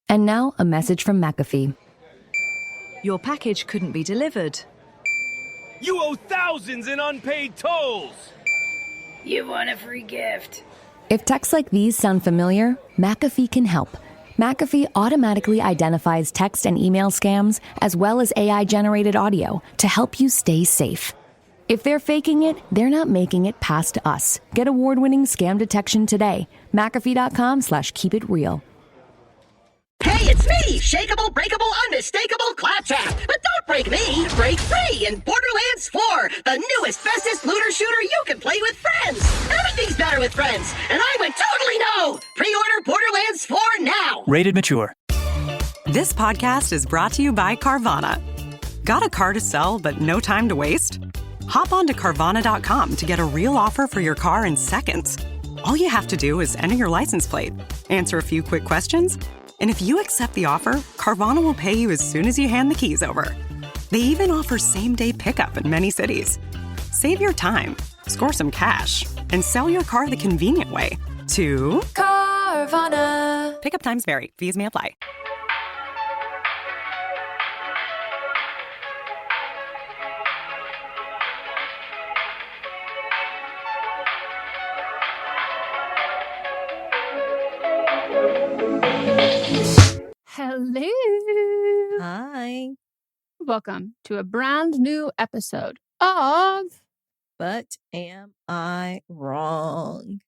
And now a message from McAfee. Your package couldn't be delivered. You owe thousands in unpaid tolls! You want a free gift? If texts like these sound familiar, McAfee can help. McAfee automatically identifies text and email scams as well as AI-generated audio to help you stay safe. If they're faking it, they're not making it past us. Get award-winning scam detection today. McAfee.com/keepitreal. Hey, it's me, shakeable, breakable, unmistakable Claptrap. But don't break me, break free in Borderlands 4, the newest, bestest looter shooter you can play with friends. Everything's better with friends, and I would totally know. Pre-order Borderlands 4 now. Rated mature. This podcast is brought to you by Carvana. Got a car to sell but no time to waste? Hop on to Carvana.com to get a real offer for your car in seconds. All you have to do is enter your license plate, answer a few quick questions, and if you accept the offer, Carvana will pay you as soon as you hand the keys over. They even offer same-day pickup in many cities. Save your time, score some cash, and sell your car the convenient way to Carvana. Pickup times vary. Fees may apply. Hello. Hi. Welcome to a brand new episode of But Am I Wrong?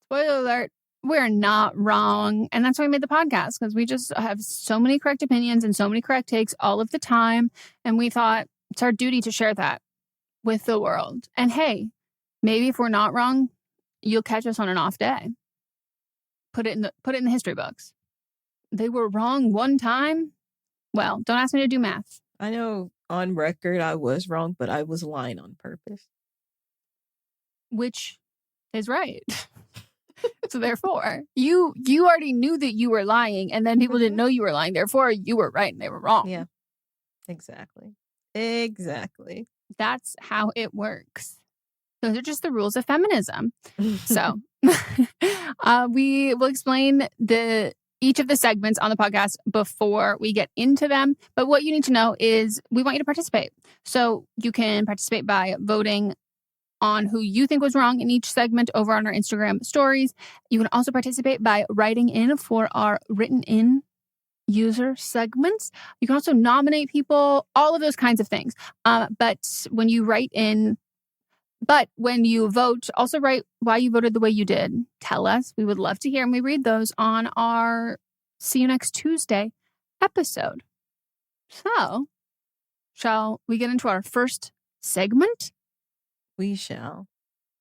Spoiler alert, we're not wrong. And that's why we made the podcast, because we just have so many correct opinions and so many correct takes all of the time. And we thought it's our duty to share that with the world. And hey, maybe if we're not wrong, you'll catch us on an off day. Put it in the history books. They were wrong one time. Well, don't ask me to do math. I know on record I was wrong, but I was lying on purpose. Which is right. So therefore, you already knew that you were lying, and then people didn't know you were lying. Therefore, you were right and they were wrong. Yeah, exactly. That's how it works. Those are just the rules of feminism. So we will explain each of the segments on the podcast before we get into them. But what you need to know is we want you to participate. So you can participate by voting on who you think was wrong in each segment over on our Instagram stories. You can also participate by writing in for our written in user segments. You can also nominate people, all of those kinds of things. But when you vote, also write why you voted the way you did. Tell us. We would love to hear, and we read those on our See You Next Tuesday episode. So, shall we get into our first segment? We shall.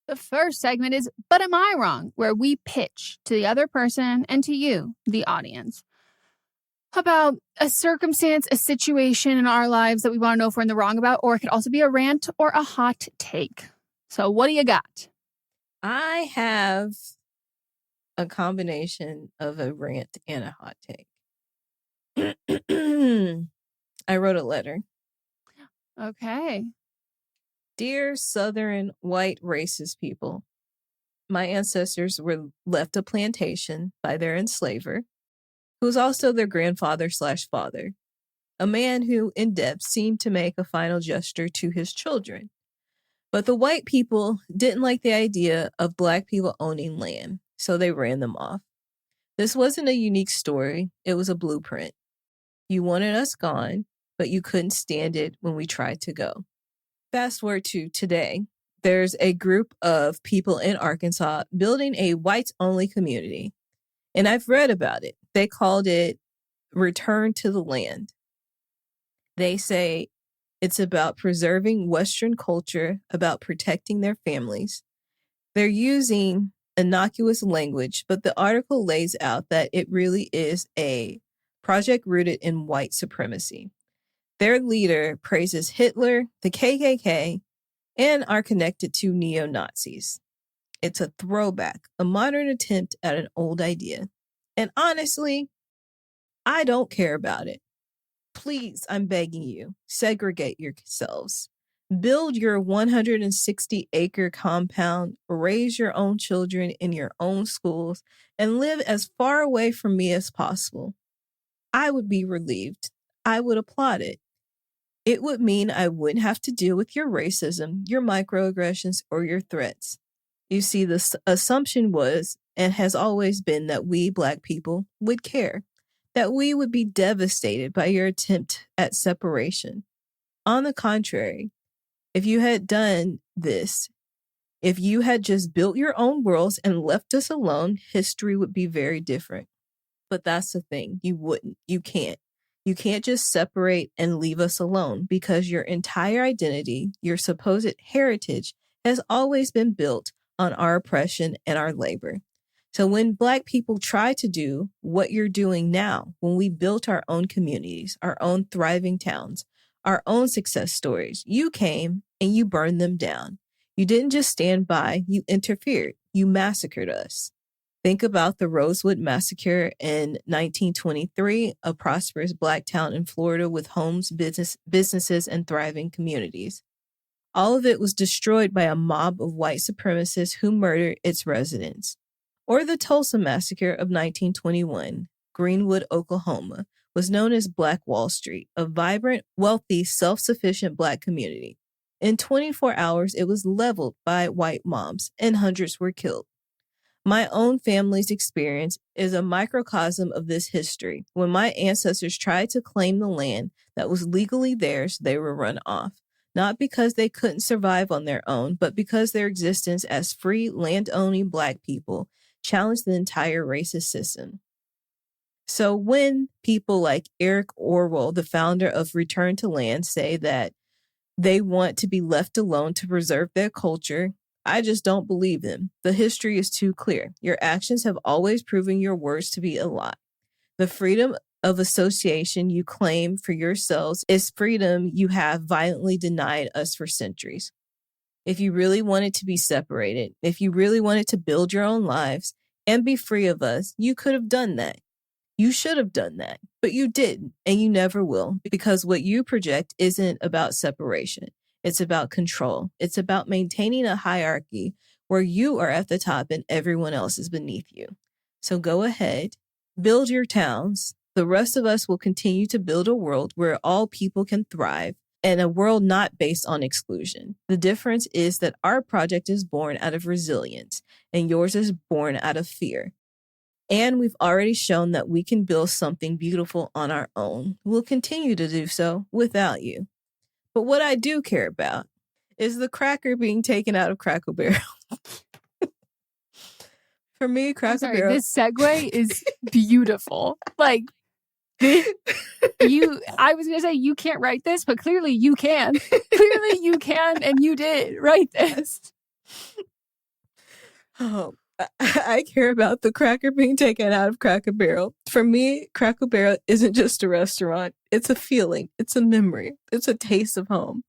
The first segment is But Am I Wrong?, where we pitch to the other person and to you, the audience, about a circumstance, a situation in our lives that we want to know if we're in the wrong about, or it could also be a rant or a hot take. So what do you got? I have a combination of a rant and a hot take. I wrote a letter. Okay. Dear Southern white racist people, my ancestors were left a plantation by their enslaver, who was also their grandfather/father, a man who, in depth, seemed to make a final gesture to his children. But the white people didn't like the idea of black people owning land, so they ran them off. This wasn't a unique story. It was a blueprint. You wanted us gone, but you couldn't stand it when we tried to go. Fast forward to today. There's a group of people in Arkansas building a whites-only community. And I've read about it. They called it Return to the Land. They say it's about preserving Western culture, about protecting their families. They're using innocuous language, but the article lays out that it really is a project rooted in white supremacy. Their leader praises Hitler, the KKK, and are connected to neo-Nazis. It's a throwback, a modern attempt at an old idea. And honestly, I don't care about it. Please, I'm begging you, segregate yourselves. Build your 160-acre compound, raise your own children in your own schools, and live as far away from me as possible. I would be relieved. I would applaud it. It would mean I wouldn't have to deal with your racism, your microaggressions, or your threats. You see, the assumption was and has always been that we Black people would care, that we would be devastated by your attempt at separation. On the contrary, if you had done this, if you had just built your own worlds and left us alone, history would be very different. But that's the thing. You wouldn't. You can't. You can't just separate and leave us alone because your entire identity, your supposed heritage, has always been built on our oppression and our labor. So when Black people try to do what you're doing now, when we built our own communities, our own thriving towns, our own success stories, you came and you burned them down. You didn't just stand by, you interfered. You massacred us. Think about the Rosewood Massacre in 1923, a prosperous Black town in Florida with homes, businesses, and thriving communities. All of it was destroyed by a mob of white supremacists who murdered its residents. Or the Tulsa Massacre of 1921, Greenwood, Oklahoma, was known as Black Wall Street, a vibrant, wealthy, self-sufficient Black community. In 24 hours, it was leveled by white mobs, and hundreds were killed. My own family's experience is a microcosm of this history. When my ancestors tried to claim the land that was legally theirs, they were run off. Not because they couldn't survive on their own, but because their existence as free, land-owning Black people challenged the entire racist system. So when people like Eric Orwell, the founder of Return to Land, say that they want to be left alone to preserve their culture, I just don't believe them. The history is too clear. Your actions have always proven your words to be a lie. The freedom of association you claim for yourselves is freedom you have violently denied us for centuries. If you really wanted to be separated, if you really wanted to build your own lives and be free of us, you could have done that. You should have done that, but you didn't, and you never will, because what you project isn't about separation. It's about control. It's about maintaining a hierarchy where you are at the top and everyone else is beneath you. So go ahead, build your towns. The rest of us will continue to build a world where all people can thrive and a world not based on exclusion. The difference is that our project is born out of resilience and yours is born out of fear. And we've already shown that we can build something beautiful on our own. We'll continue to do so without you. But what I do care about is the cracker being taken out of Cracker Barrel. For me, Cracker Barrel. This segue is beautiful. Like, I was going to say you can't write this, but clearly you can. Clearly you can, and you did write this. Oh, I care about the cracker being taken out of Cracker Barrel. For me, Cracker Barrel isn't just a restaurant. It's a feeling. It's a memory. It's a taste of home.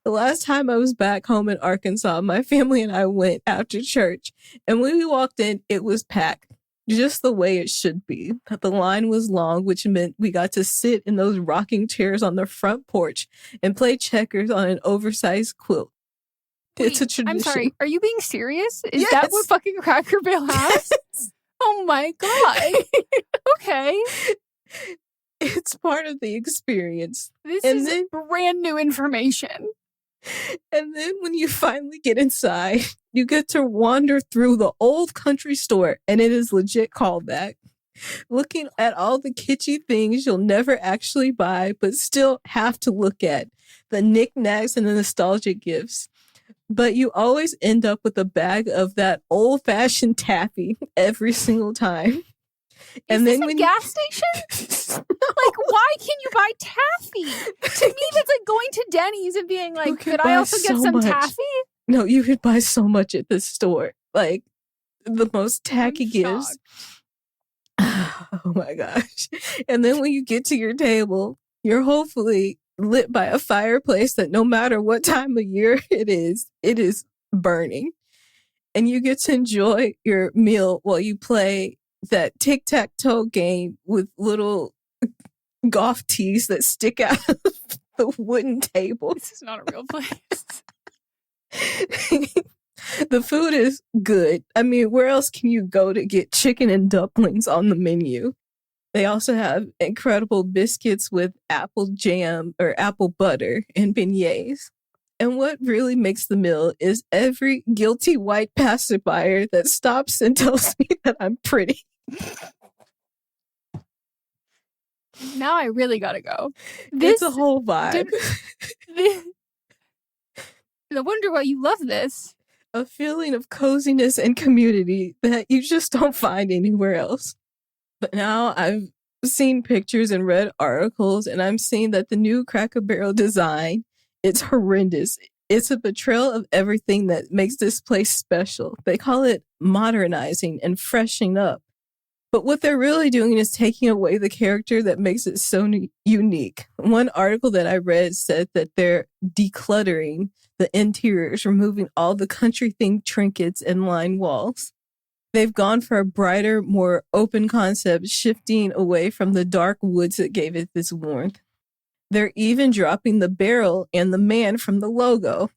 The last time I was back home in Arkansas, my family and I went after church. And when we walked in, it was packed, just the way it should be. The line was long, which meant we got to sit in those rocking chairs on the front porch and play checkers on an oversized quilt. Wait, it's a tradition. I'm sorry. Are you being serious? Is Yes. that what fucking Cracker Barrel has? Yes. Oh my God. Okay. It's part of the experience. This And is then- brand new information. And then when you finally get inside, you get to wander through the old country store, and it is legit callback. Looking at all the kitschy things you'll never actually buy, but still have to look at. The knickknacks and the nostalgic gifts. But you always end up with a bag of that old-fashioned taffy every single time. Is this a gas station? Like, why can you buy taffy? To me, that's like going to Denny's and being like, could I also get some taffy? No, you could buy so much at this store. Like, the most tacky gifts. Oh my gosh. And then when you get to your table, you're hopefully lit by a fireplace that no matter what time of year it is burning. And you get to enjoy your meal while you play that tic-tac-toe game with little golf tees that stick out of the wooden table. This is not a real place. The food is good. I mean, where else can you go to get chicken and dumplings on the menu? They also have incredible biscuits with apple jam or apple butter and beignets. And what really makes the meal is every guilty white passerby that stops and tells me that I'm pretty. Now I really gotta go. It's a whole vibe. No wonder why you love this. A feeling of coziness and community that you just don't find anywhere else. But now I've seen pictures and read articles, and I'm seeing that the new Cracker Barrel design, it's horrendous. It's a betrayal of everything that makes this place special. They call it modernizing and freshening up. But what they're really doing is taking away the character that makes it so unique. One article that I read said that they're decluttering the interiors, removing all the country-themed trinkets and lined walls. They've gone for a brighter, more open concept, shifting away from the dark woods that gave it this warmth. They're even dropping the barrel and the man from the logo,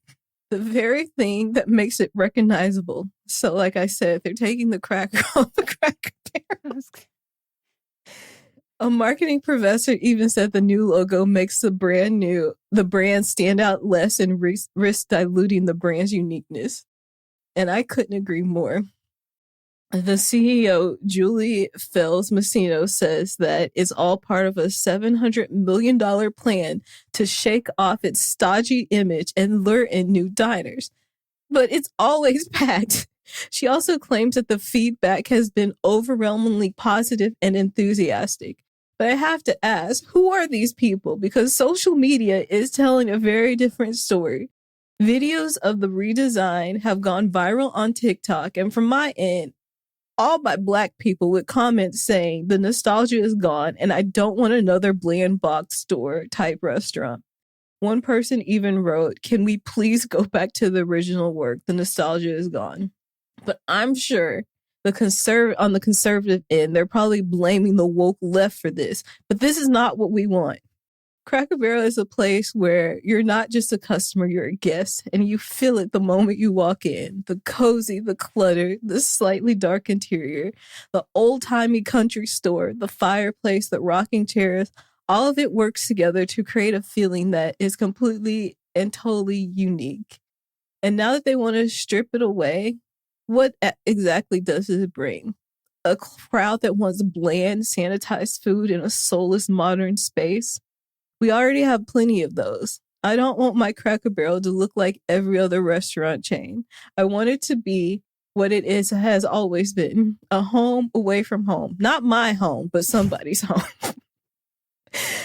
the very thing that makes it recognizable. So, like I said, they're taking the cracker off the Cracker Barrel. A marketing professor even said the new logo makes the brand stand out less and risk diluting the brand's uniqueness. And I couldn't agree more. The CEO, Julie Fels-Massino, says that it's all part of a $700 million plan to shake off its stodgy image and lure in new diners. But it's always packed. She also claims that the feedback has been overwhelmingly positive and enthusiastic. But I have to ask, who are these people? Because social media is telling a very different story. Videos of the redesign have gone viral on TikTok, and from my end, all by Black people with comments saying the nostalgia is gone and I don't want another bland box store type restaurant. One person even wrote, "Can we please go back to the original work? The nostalgia is gone." But I'm sure on the conservative end, they're probably blaming the woke left for this. But this is not what we want. Cracker Barrel is a place where you're not just a customer, you're a guest, and you feel it the moment you walk in. The cozy, the clutter, the slightly dark interior, the old-timey country store, the fireplace, the rocking chairs, all of it works together to create a feeling that is completely and totally unique. And now that they want to strip it away, what exactly does it bring? A crowd that wants bland, sanitized food in a soulless, modern space? We already have plenty of those. I don't want my Cracker Barrel to look like every other restaurant chain. I want it to be what it has always been, a home away from home. Not my home, but somebody's home.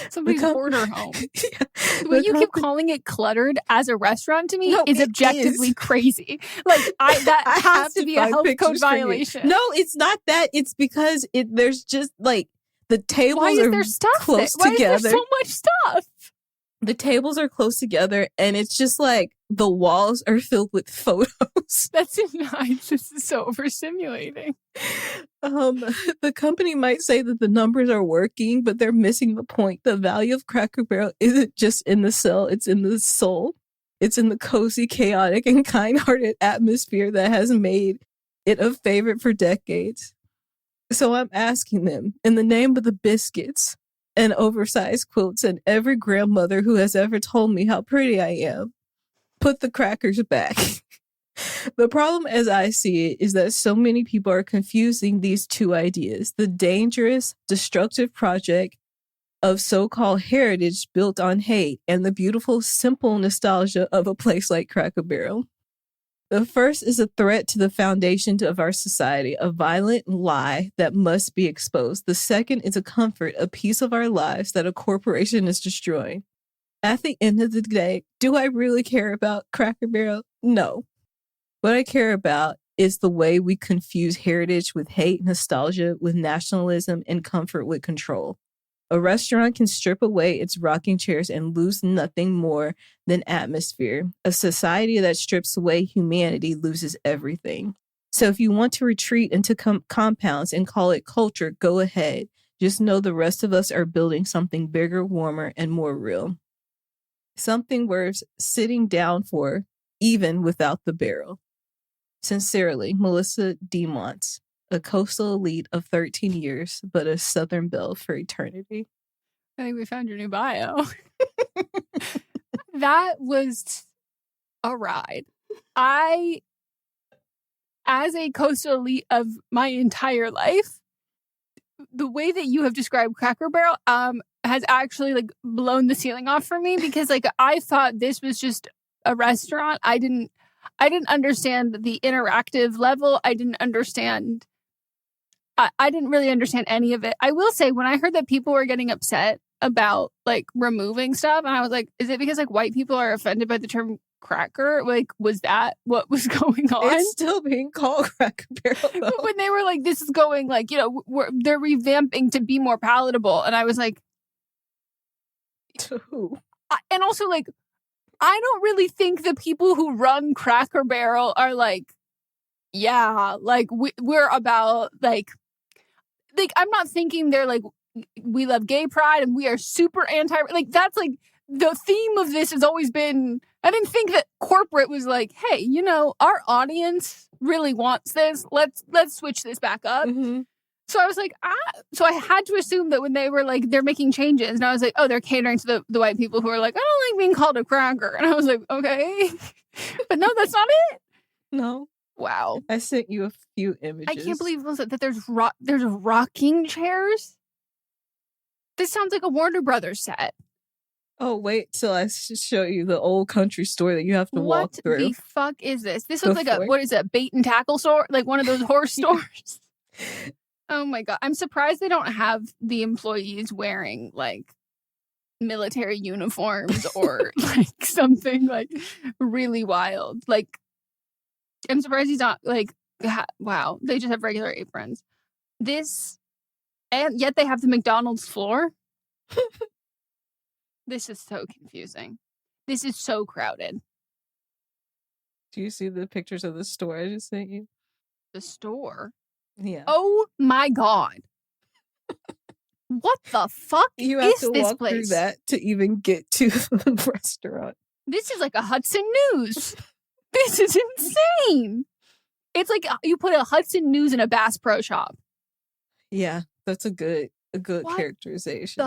Somebody's hoarder home. Yeah. The way you keep calling it cluttered as a restaurant to me is objectively crazy. Like that has to be a health code violation. No, it's not that. It's because there's just like the tables Why is there stuff close Why together. Is there so much stuff? The tables are close together, and it's just like the walls are filled with photos. That's nice. This is so overstimulating. The company might say that the numbers are working, but they're missing the point. The value of Cracker Barrel isn't just in the cell, it's in the soul. It's in the cozy, chaotic, and kind-hearted atmosphere that has made it a favorite for decades. So I'm asking them, in the name of the biscuits and oversized quilts and every grandmother who has ever told me how pretty I am, put the crackers back. The problem, as I see it, is that so many people are confusing these two ideas: the dangerous, destructive project of so-called heritage built on hate and the beautiful, simple nostalgia of a place like Cracker Barrel. The first is a threat to the foundations of our society, a violent lie that must be exposed. The second is a comfort, a piece of our lives that a corporation is destroying. At the end of the day, do I really care about Cracker Barrel? No. What I care about is the way we confuse heritage with hate, nostalgia with nationalism, and comfort with control. A restaurant can strip away its rocking chairs and lose nothing more than atmosphere. A society that strips away humanity loses everything. So if you want to retreat into compounds and call it culture, go ahead. Just know the rest of us are building something bigger, warmer, and more real. Something worth sitting down for, even without the barrel. Sincerely, Melisa D. Monts. A coastal elite of 13 years, but a Southern belle for eternity. I think we found your new bio. That was a ride. As a coastal elite of my entire life, the way that you have described Cracker Barrel has actually like blown the ceiling off for me, because like I thought this was just a restaurant. I didn't understand the interactive level. I didn't really understand any of it. I will say, when I heard that people were getting upset about like removing stuff, and I was like, is it because like white people are offended by the term cracker? Like, was that what was going on? It's still being called Cracker Barrel, though. When they were like, this is going like, you know, they're revamping to be more palatable. And I was like, to who? And also like, I don't really think the people who run Cracker Barrel are like, yeah, like we're about like I'm not thinking they're like, we love gay pride and we are super anti, like that's like the theme of this has always been. I didn't think that corporate was like, hey, you know, our audience really wants this. Let's switch this back up. Mm-hmm. So I was like, so I had to assume that when they were like, they're making changes, and I was like, oh, they're catering to the white people who are like, I don't like being called a cracker. And I was like, okay. But no, that's not it. No. Wow. I sent you a few images. I can't believe that there's rocking chairs. This sounds like a Warner Brothers set. Oh, wait till I show you the old country store that you have to walk through. What the fuck is this? This looks like what is it, a bait and tackle store? Like one of those horse stores? Oh my God. I'm surprised they don't have the employees wearing like military uniforms or like something like really wild. Like, I'm surprised he's not like, wow, they just have regular aprons. And yet they have the McDonald's floor. This is so confusing. This is so crowded. Do you see the pictures of the store I just sent you? The store? Yeah. Oh my God. What the fuck you have is to this walk place? through that to even get to the restaurant. This is like a Hudson News. This is insane. It's like you put a Hudson News in a Bass Pro Shop. Yeah, that's a good characterization.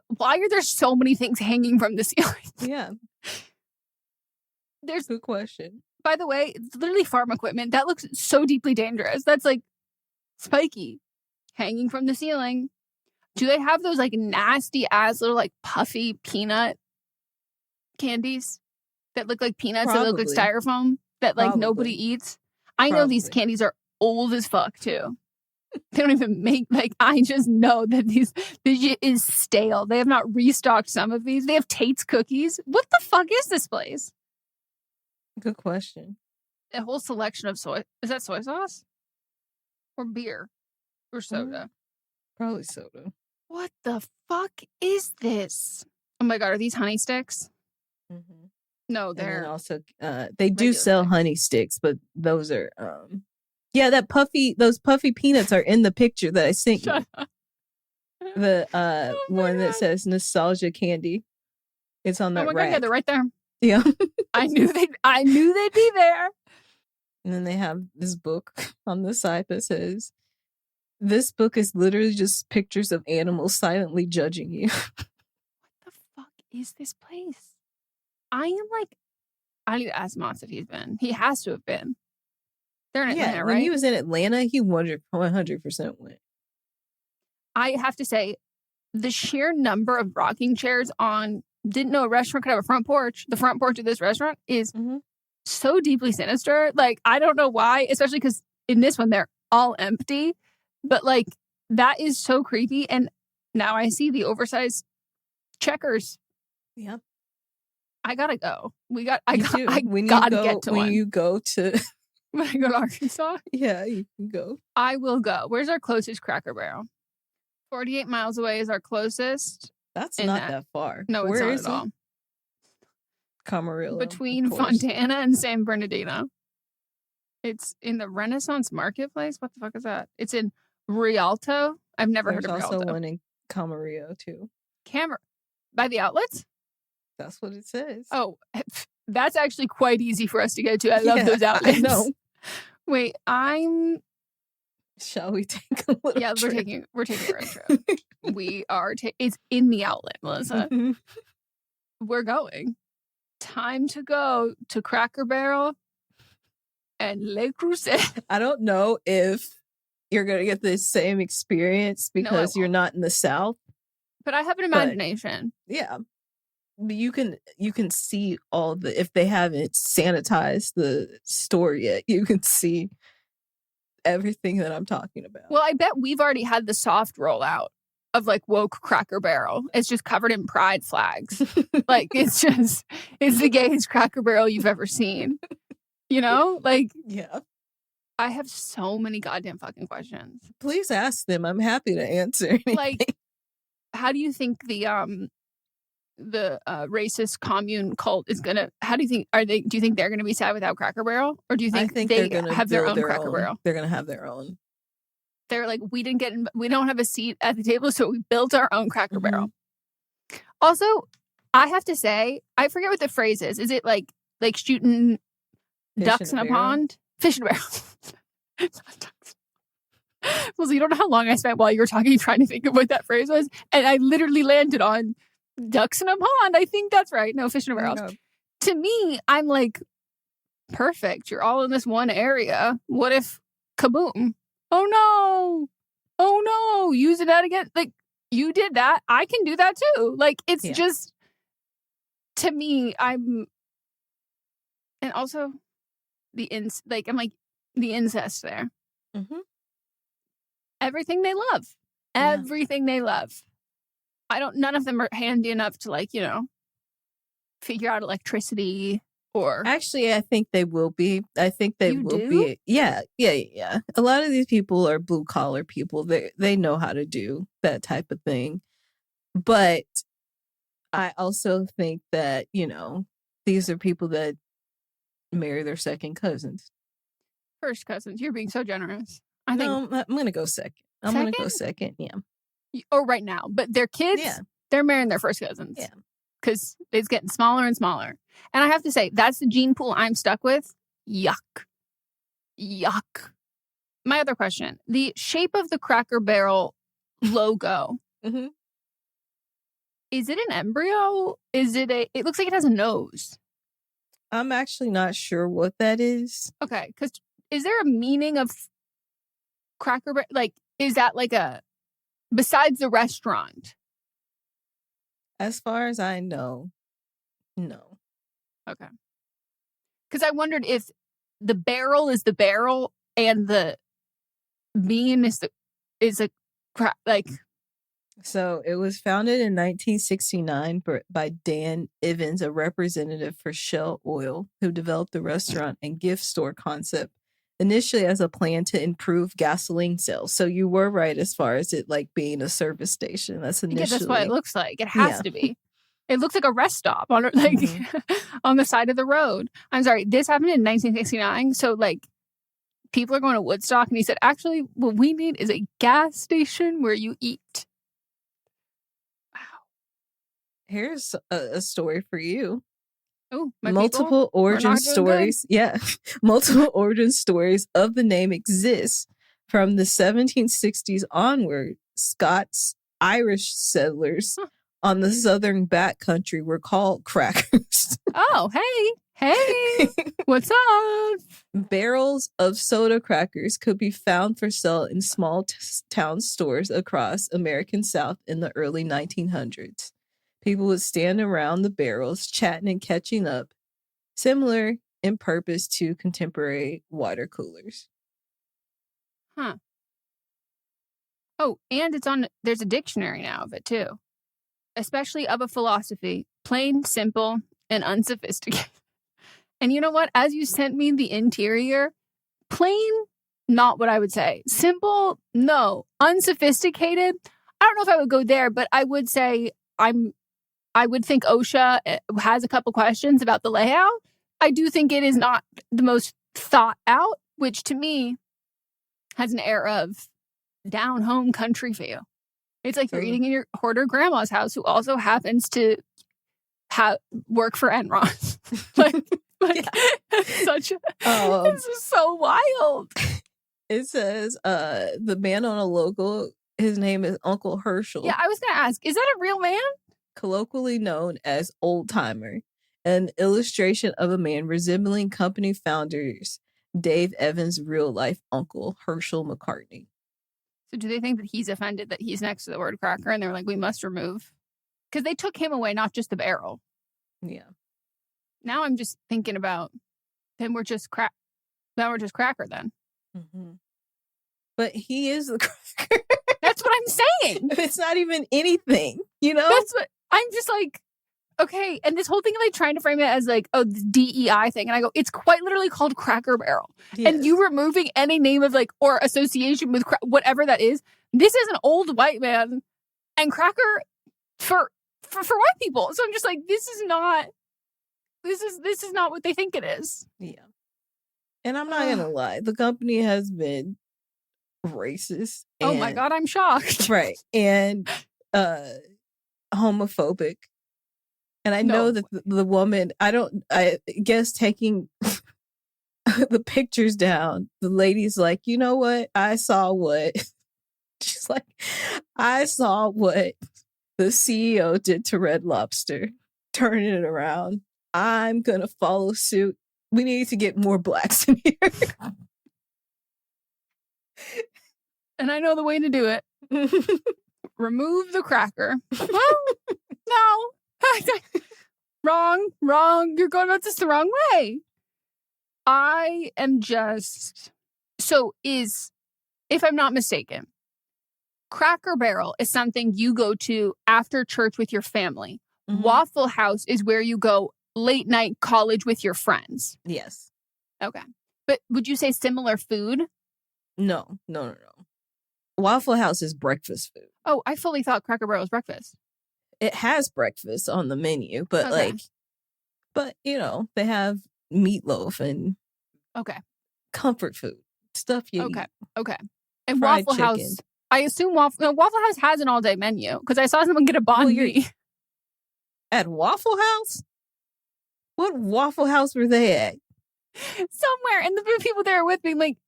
Why are there so many things hanging from the ceiling? Yeah. There's good question. By the way, it's literally farm equipment. That looks so deeply dangerous. That's like spiky, hanging from the ceiling. Do they have those like nasty ass little like puffy peanut candies that look like peanuts that look like styrofoam that like nobody eats? I know these candies are old as fuck too. They don't even make, like, I just know that this shit is stale. They have not restocked some of these. They have Tate's cookies. What the fuck is this place? Good question. A whole selection of soy. Is that soy sauce? Or beer? Or soda? Probably soda. What the fuck is this? Oh my God, are these honey sticks? Mm-hmm. No, they're... And also, they do sell honey sticks, but those are... Yeah, those puffy peanuts are in the picture that I sent you. The one that says nostalgia candy. It's on that rack. God, yeah, they're right there. Yeah. I knew they'd be there. And then they have this book on the side that says, this book is literally just pictures of animals silently judging you. What the fuck is this place? I need to ask Moss if he's been. He has to have been. They're in Atlanta, right? When he was in Atlanta, he 100% went. I have to say, the sheer number of rocking chairs didn't know a restaurant could have a front porch. The front porch of this restaurant is so deeply sinister. Like, I don't know why, especially because in this one, they're all empty. But like, that is so creepy. And now I see the oversized checkers. Yeah. I gotta go. Get to one. When you go to... When I go to Arkansas? Yeah, you can go. I will go. Where's our closest Cracker Barrel? 48 miles away is our closest. That's not that far. No, it's not at all. Camarillo. Between Fontana and San Bernardino. It's in the Renaissance Marketplace. What the fuck is that? It's in Rialto. I've never heard of Rialto. There's also one in Camarillo, too. By the outlets? That's what it says. Oh, that's actually quite easy for us to get to. I love those outlets. I know. Wait, Shall we take a little Yeah, trip? we're taking a road trip. We are it's in the outlet, Melissa. We're going. Time to go to Cracker Barrel and Le Creuset. I don't know if you're going to get the same experience because you're not in the South. But I have an imagination. Yeah. You can see all the, if they haven't sanitized the store yet, you can see everything that I'm talking about. Well, I bet we've already had the soft rollout of like woke Cracker Barrel. It's just covered in pride flags. Like it's the gayest Cracker Barrel you've ever seen. You know? Like, yeah. I have so many goddamn fucking questions. Please ask them. I'm happy to answer anything. Like, how do you think the racist commune cult is gonna? How do you think do you think they're gonna be sad without Cracker Barrel, or do you think they have their own Cracker Barrel? They're gonna have their own. They're like, we don't have a seat at the table, so we built our own Cracker Barrel. Also, I have to say, I forget what the phrase is. Is it like shooting ducks in a pond? Fish in a barrel. Well, so you don't know how long I spent while you were talking trying to think of what that phrase was, and I literally landed on ducks in a pond. I think that's right. No, fish in a barrel. No. To me, I'm like, perfect. You're all in this one area. What if kaboom? Oh no, using that again. Like, you did that. I can do that too. Like, it's just, to me, and also I'm like, the incest there. Mm-hmm. Everything they love. Everything they love. None of them are handy enough to, like, figure out electricity or. Actually, I think they will be. I think they will be. Yeah. A lot of these people are blue collar people. They know how to do that type of thing. But I also think that, these are people that marry their second cousins. First cousins. You're being so generous. I'm going to go second. I'm going to go second. Yeah. Or right now. But their kids, they're marrying their first cousins. Yeah. Because it's getting smaller and smaller. And I have to say, that's the gene pool I'm stuck with. Yuck. My other question. The shape of the Cracker Barrel logo. Mm-hmm. Is it an embryo? It looks like it has a nose. I'm actually not sure what that is. Okay. Because is there a meaning of Cracker Barrel? Like, is that like besides the restaurant? As far as I know, no. Okay. Because I wondered if the barrel is the barrel and the bean is like. So it was founded in 1969 by Dan Ivins, a representative for Shell Oil, who developed the restaurant and gift store concept initially as a plan to improve gasoline sales. So you were right as far as it like being a service station. That's initially. Yeah, that's what it looks like. It has to be. It looks like a rest stop on on the side of the road. I'm sorry. This happened in 1969. So like people are going to Woodstock, and he said, actually, what we need is a gas station where you eat. Wow. Here's a story for you. Oh, multiple origin stories. Yeah. Multiple origin stories of the name exist from the 1760s onward. Scots Irish settlers on the southern backcountry were called crackers. Oh, hey, what's up? Barrels of soda crackers could be found for sale in small town stores across American South in the early 1900s. People would stand around the barrels, chatting and catching up, similar in purpose to contemporary water coolers. Huh. Oh, and there's a dictionary now of it too. Especially of a philosophy, plain, simple, and unsophisticated. And you know what? As you sent me the interior, plain, not what I would say. Simple, no. Unsophisticated, I don't know if I would go there, but I would say I would think OSHA has a couple questions about the layout. I do think it is not the most thought out, which to me has an air of down home country feel. It's like you're eating in your hoarder grandma's house who also happens to work for Enron. This is so wild. It says the man on a logo, his name is Uncle Herschel. Yeah, I was going to ask, is that a real man? Colloquially known as Old Timer, an illustration of a man resembling company founders Dave Evans' real-life uncle, Herschel McCartney. So do they think that he's offended that he's next to the word cracker and they're like, we must remove? Because they took him away, not just the barrel. Yeah. Now I'm just thinking about, then we're just cracker then. Mm-hmm. But he is the cracker. That's what I'm saying. It's not even anything, you know? That's what I'm just like, okay. And this whole thing, like trying to frame it as like, oh, the DEI thing. And I go, it's quite literally called Cracker Barrel. Yes. And you removing any name of like, or association with whatever that is. This is an old white man and cracker for white people. So I'm just like, this is not what they think it is. Yeah. And I'm not going to lie. The company has been racist. Oh my God, I'm shocked. Right. And homophobic. And I know that the woman, I guess taking the pictures down, the lady's like, you know what? She's like, I saw what the CEO did to Red Lobster, turning it around. I'm going to follow suit. We need to get more blacks in here. And I know the way to do it. Remove the cracker. Well, no. Wrong. You're going about this the wrong way. I am just... So if I'm not mistaken, Cracker Barrel is something you go to after church with your family. Mm-hmm. Waffle House is where you go late night college with your friends. Yes. Okay. But would you say similar food? No. Waffle House is breakfast food. Oh, I fully thought Cracker Barrel was breakfast. It has breakfast on the menu, but they have meatloaf and comfort food stuff you eat. Okay. And Fried Waffle chicken. House, I assume Waffle House has an all day menu because I saw someone get a banh mi. At Waffle House? What Waffle House were they at? Somewhere, and the people there with me like,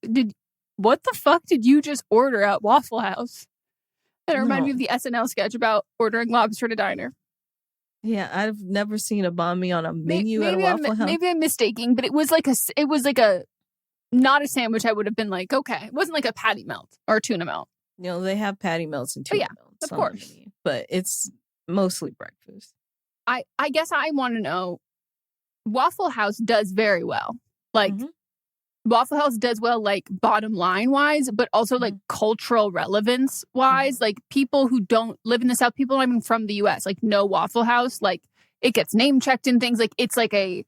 what the fuck did you just order at Waffle House? And it reminded me of the SNL sketch about ordering lobster at a diner. Yeah, I've never seen a banh mi on a menu at a Waffle House. Maybe I'm mistaking, but it was like a not a sandwich. I would have been like, okay, it wasn't like a patty melt or a tuna melt. They have patty melts and tuna melts, of course, but it's mostly breakfast. I guess I want to know. Waffle House does very well. Like. Mm-hmm. Waffle House does well, like bottom line wise, but also like cultural relevance wise. Like people who don't live in the South, people not even from the US, like know Waffle House, like it gets name checked in things. Like it's a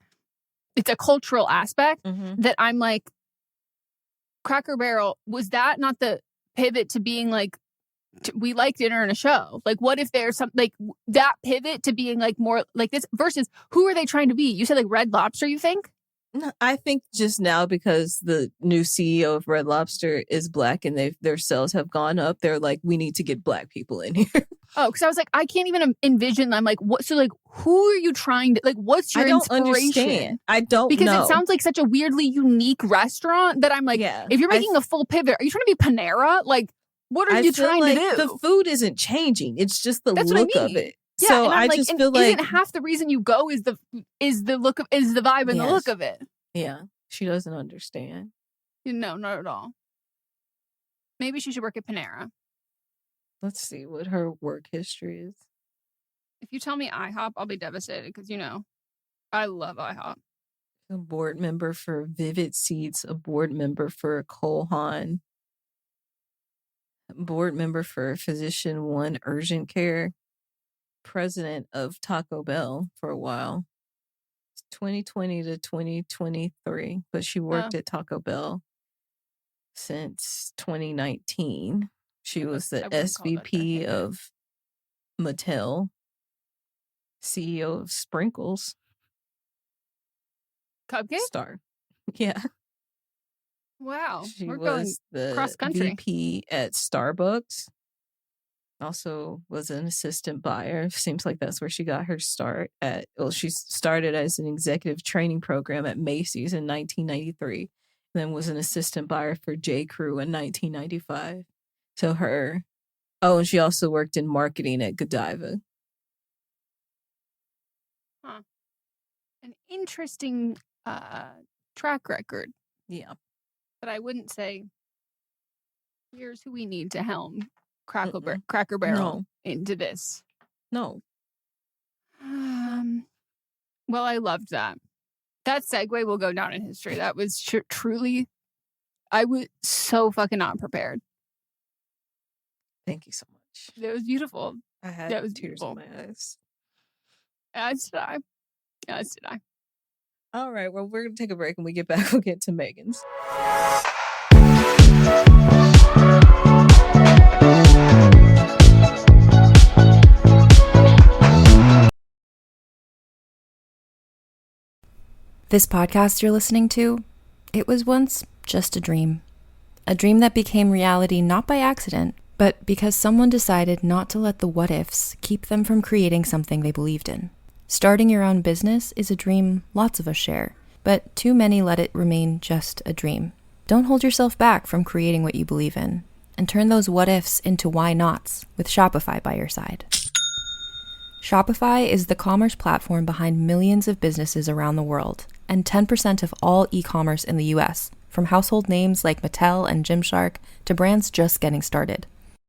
cultural aspect that I'm like, Cracker Barrel, was that not the pivot to being like, we like dinner and a show? Like, what if there's something like that pivot to being like more like this versus who are they trying to be? You said like Red Lobster, you think? No, I think just now because the new CEO of Red Lobster is black and their sales have gone up, they're like, we need to get black people in here. Oh, because I was like, I can't even envision. I'm like, what? So like, who are you trying to like? What's your inspiration? Understand. I don't because know. It sounds like such a weirdly unique restaurant that I'm like, if you're making a full pivot, are you trying to be Panera? Like, what are you trying to do? The food isn't changing. It's just the look of it. Yeah, so I just feel like isn't half the reason you go is the look of the vibe and the look of it. Yeah, she doesn't understand. No, not at all. Maybe she should work at Panera. Let's see what her work history is. If you tell me IHOP, I'll be devastated because I love IHOP. A board member for Vivid Seats, a board member for Cole Haan, board member for Physician One Urgent Care, president of Taco Bell for a while. 2020 to 2023, but she worked at Taco Bell since 2019. She was the SVP of Mattel, CEO of Sprinkles. Cupcake? Star. Yeah. Wow. We're going the cross country. VP at Starbucks. Also was an assistant buyer. Seems like that's where she got her start at. Well, she started as an executive training program at Macy's in 1993 then was an assistant buyer for J. Crew in 1995. So her... Oh, and she also worked in marketing at Godiva. Huh. An interesting track record. Yeah. But I wouldn't say, here's who we need to helm Cracker Barrel into this. No. Well, I loved that. That segue will go down in history. That was truly, I was so fucking not prepared. Thank you so much. That was beautiful. I had tears in my eyes. As did I. All right, well, we're going to take a break. When we get back, we'll get to Meghan's. This podcast you're listening to, it was once just a dream. A dream that became reality not by accident, but because someone decided not to let the what-ifs keep them from creating something they believed in. Starting your own business is a dream lots of us share, but too many let it remain just a dream. Don't hold yourself back from creating what you believe in, and turn those what-ifs into why-nots with Shopify by your side. Shopify is the commerce platform behind millions of businesses around the world, and 10% of all e-commerce in the US, from household names like Mattel and Gymshark to brands just getting started.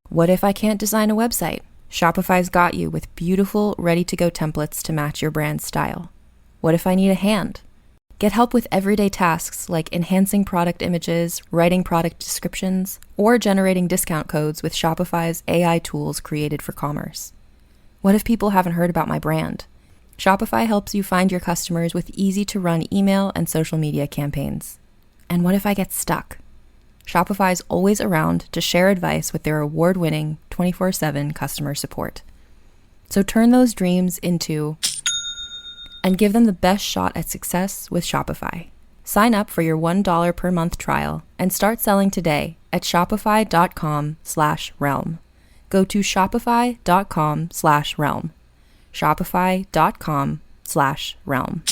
What if I can't design a website? Shopify's got you with beautiful, ready-to-go templates to match your brand's style. What if I need a hand? Get help with everyday tasks like enhancing product images, writing product descriptions, or generating discount codes with Shopify's AI tools created for commerce. What if people haven't heard about my brand? Shopify helps you find your customers with easy-to-run email and social media campaigns. And what if I get stuck? Shopify's always around to share advice with their award-winning 24/7 customer support. So turn those dreams into and give them the best shot at success with Shopify. Sign up for your $1 per month trial and start selling today at shopify.com/realm. Go to shopify.com/realm. Shopify.com/realm.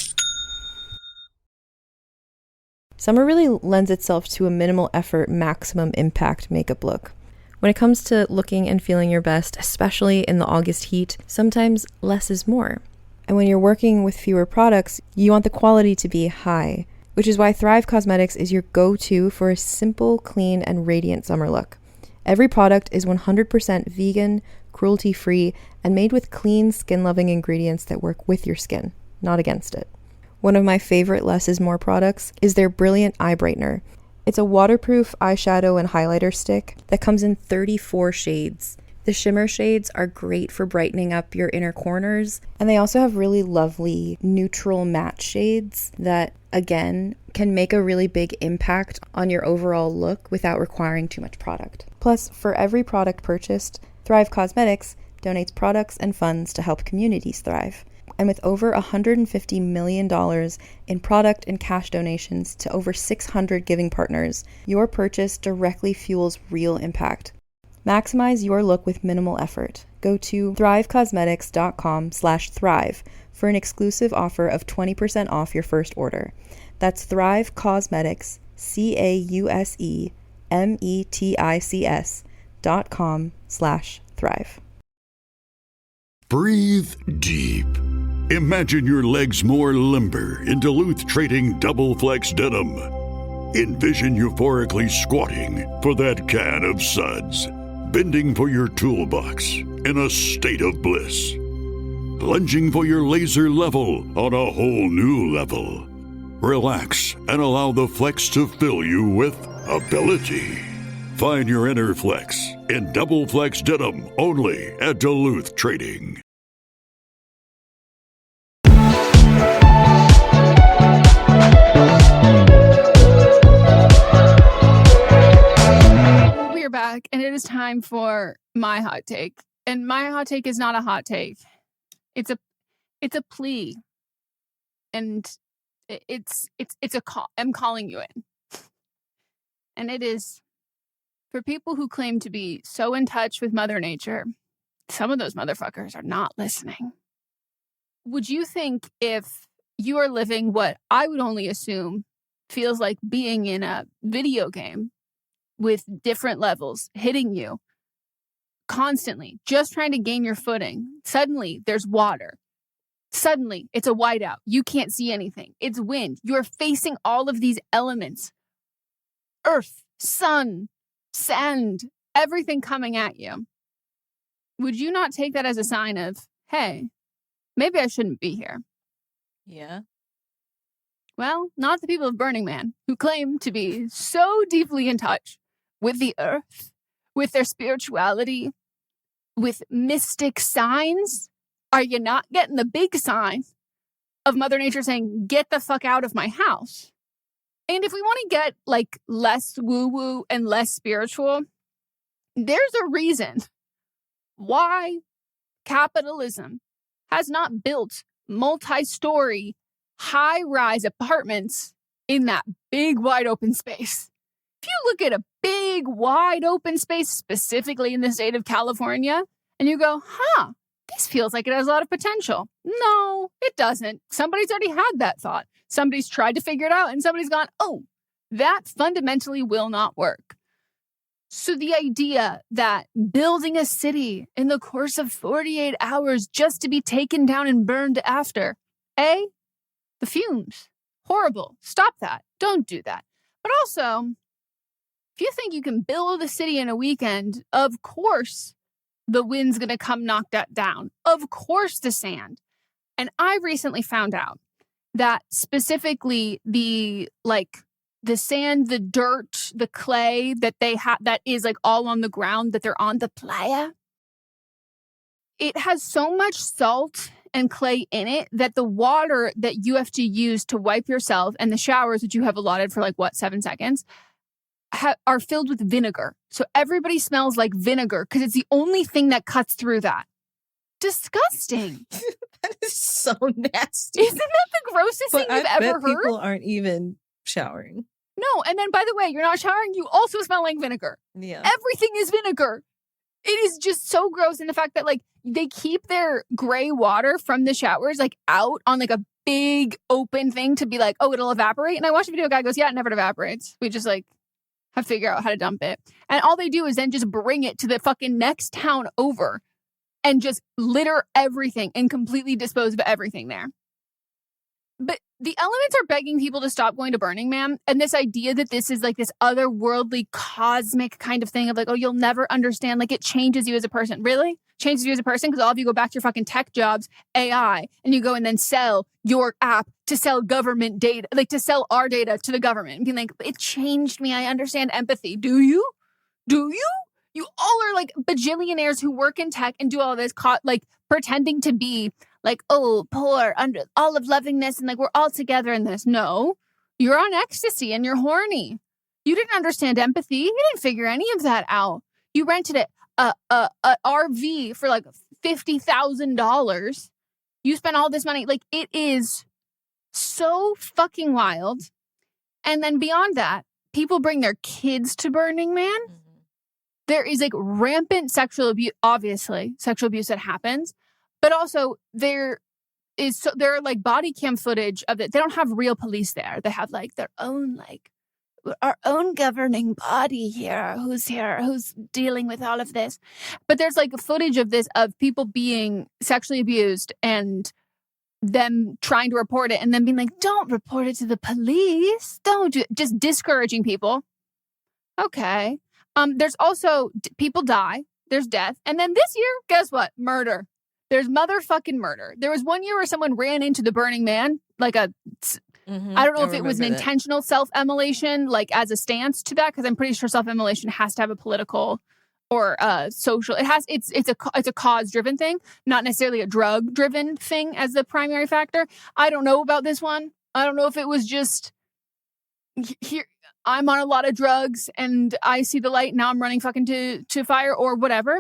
Summer really lends itself to a minimal effort, maximum impact makeup look. When it comes to looking and feeling your best, especially in the August heat, sometimes less is more. And when you're working with fewer products, you want the quality to be high, which is why Thrive Cosmetics is your go-to for a simple, clean, and radiant summer look. Every product is 100% vegan, cruelty-free, and made with clean, skin-loving ingredients that work with your skin, not against it. One of my favorite Less is More products is their Brilliant Eye Brightener. It's a waterproof eyeshadow and highlighter stick that comes in 34 shades. The shimmer shades are great for brightening up your inner corners, and they also have really lovely neutral matte shades that, again, can make a really big impact on your overall look without requiring too much product. Plus, for every product purchased, Thrive Cosmetics donates products and funds to help communities thrive. And with over $150 million in product and cash donations to over 600 giving partners, your purchase directly fuels real impact. Maximize your look with minimal effort. Go to thrivecosmetics.com/thrive for an exclusive offer of 20% off your first order. That's Thrive Cosmetics, CAUSEMETICS.com/thrive. Breathe deep. Imagine your legs more limber in Duluth Trading Double Flex Denim. Envision euphorically squatting for that can of suds, bending for your toolbox in a state of bliss, lunging for your laser level on a whole new level. Relax and allow the flex to fill you with ability. Find your inner flex in Double Flex Denim only at Duluth Trading. We're back, and it is time for my hot take. And my hot take is not a hot take. It's a plea. And it's a call. I'm calling you in. And it is for people who claim to be so in touch with Mother Nature. Some of those motherfuckers are not listening. Would you think if you are living what I would only assume feels like being in a video game with different levels hitting you constantly, just trying to gain your footing. Suddenly, there's water. Suddenly, it's a whiteout. You can't see anything. It's wind. You're facing all of these elements. Earth, sun, sand, everything coming at you. Would you not take that as a sign of, hey, maybe I shouldn't be here? Yeah. Well, not the people of Burning Man, who claim to be so deeply in touch with the earth, with their spirituality, with mystic signs. Are you not getting the big sign of Mother Nature saying, get the fuck out of my house? And if we want to get like less woo-woo and less spiritual, there's a reason why capitalism has not built multi-story, high-rise apartments in that big, wide open space. If you look at a big, wide open space, specifically in the state of California, and you go, this feels like it has a lot of potential. No, it doesn't. Somebody's already had that thought. Somebody's tried to figure it out, and somebody's gone, oh, that fundamentally will not work. So the idea that building a city in the course of 48 hours just to be taken down and burned after, the fumes, horrible. Stop that. Don't do that. But also, if you think you can build a city in a weekend, of course the wind's going to come knock that down. Of course the sand. And I recently found out that specifically the sand, the dirt, the clay that they have, that is like all on the ground that they're on, the playa, it has so much salt and clay in it that the water that you have to use to wipe yourself and the showers that you have allotted for 7 seconds are filled with vinegar. So everybody smells like vinegar because it's the only thing that cuts through that. Disgusting. That is so nasty. Isn't that the grossest thing you've ever heard? People aren't even showering. No, and then by the way, you're not showering, you also smell like vinegar. Yeah. Everything is vinegar. It is just so gross. And the fact that they keep their gray water from the showers out on a big open thing to be it'll evaporate. And I watched a video, guy goes, yeah, it never evaporates. We just have to figure out how to dump it. And all they do is then just bring it to the fucking next town over and just litter everything and completely dispose of everything there. But the elements are begging people to stop going to Burning Man. And this idea that this is this otherworldly, cosmic kind of thing of you'll never understand. It changes you as a person. Really? Changes you as a person? Because all of you go back to your fucking tech jobs, AI, and you go and then sell your app to sell government data, to sell our data to the government. And being it changed me. I understand empathy. Do you? Do you? You all are bajillionaires who work in tech and do all this, pretending to be oh, poor, under all of lovingness, and we're all together in this. No, you're on ecstasy and you're horny. You didn't understand empathy. You didn't figure any of that out. You rented a RV for $50,000. You spent all this money. It is so fucking wild. And then beyond that, people bring their kids to Burning Man. Mm-hmm. There is rampant sexual abuse, obviously, sexual abuse that happens. But also there are body cam footage of it. They don't have real police there. They have their own our own governing body who's dealing with all of this. But there's footage of this, of people being sexually abused and them trying to report it and then being don't report it to the police. Don't do it. Just discouraging people. Okay. There's also people die. There's death. And then this year, guess what? Murder. There's motherfucking murder. There was one year where someone ran into the Burning Man, I don't know if it was an intentional self-immolation, as a stance to that, because I'm pretty sure self-immolation has to have a political or social. It's a cause-driven thing, not necessarily a drug-driven thing as the primary factor. I don't know about this one. I don't know if it was just here. I'm on a lot of drugs and I see the light. Now I'm running fucking to fire or whatever.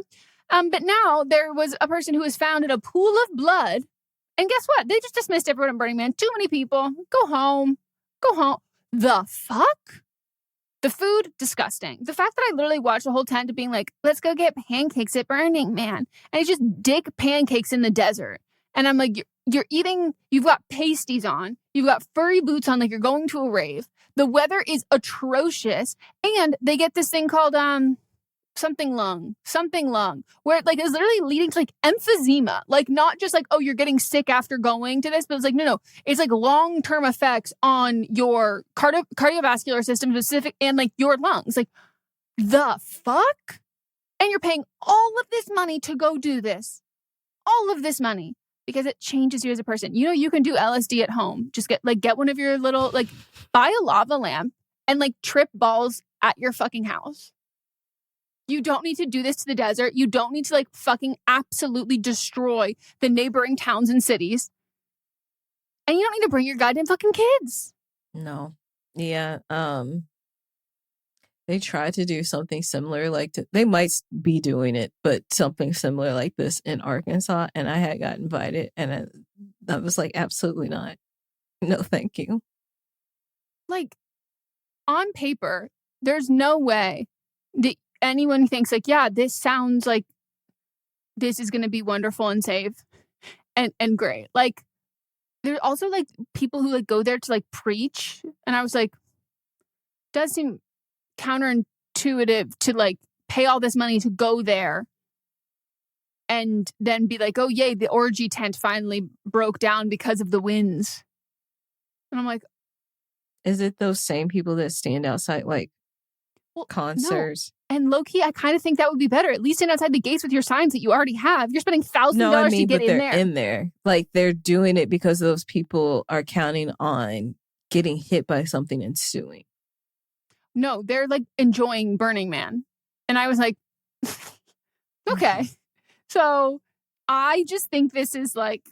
But now there was a person who was found in a pool of blood. And guess what? They just dismissed everyone at Burning Man. Too many people. Go home. Go home. The fuck? The food, disgusting. The fact that I literally watched the whole tent of being let's go get pancakes at Burning Man. And it's just dick pancakes in the desert. And I'm you're eating, you've got pasties on. You've got furry boots on you're going to a rave. The weather is atrocious. And they get this thing called something lung, where it like is literally leading to like emphysema. Like not just like, oh, you're getting sick after going to this, but it's like, no. It's like long-term effects on your cardiovascular system specific and like your lungs. Like the fuck? And you're paying all of this money to go do this. All of this money. Because it changes you as a person. You know, you can do LSD at home. Just get one of your little, like, buy a lava lamp and like trip balls at your fucking house. You don't need to do this to the desert. You don't need to like fucking absolutely destroy the neighboring towns and cities. And you don't need to bring your goddamn fucking kids. No. Yeah. They tried to do something similar, they might be doing it, but something similar like this in Arkansas, and I had got invited, and I was like, absolutely not. No, thank you. Like, on paper, there's no way that anyone thinks like, yeah, this sounds like this is going to be wonderful and safe and great. Like, there's also like people who like go there to like preach, and I was like, does seem counterintuitive to like pay all this money to go there and then be like, oh yay, the orgy tent finally broke down because of the winds. And I'm like, is it those same people that stand outside like concerts? No. And low-key, I kind of think that would be better. At least stand outside the gates with your signs that you already have. You're spending $1,000 to get in there. In there. Like they're doing it because those people are counting on getting hit by something and suing. No, they're like enjoying Burning Man. And I was like, okay. So I just think this is like,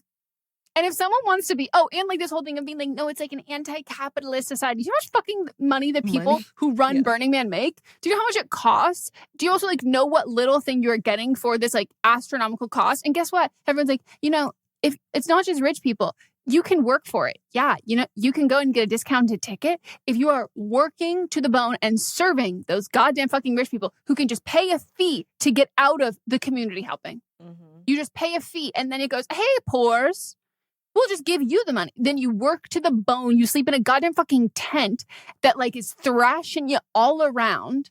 and if someone wants to be, and like this whole thing of being like, no, it's like an anti-capitalist society. Do you know how much fucking money the people who run Burning Man make? Do you know how much it costs? Do you also like know what little thing you're getting for this like astronomical cost? And guess what? Everyone's like, you know, if it's not just rich people, you can work for it. Yeah, you know, you can go and get a discounted ticket if you are working to the bone and serving those goddamn fucking rich people who can just pay a fee to get out of the community helping. Mm-hmm. You just pay a fee and then it goes, hey, poors, we'll just give you the money. Then you work to the bone. You sleep in a goddamn fucking tent that like is thrashing you all around.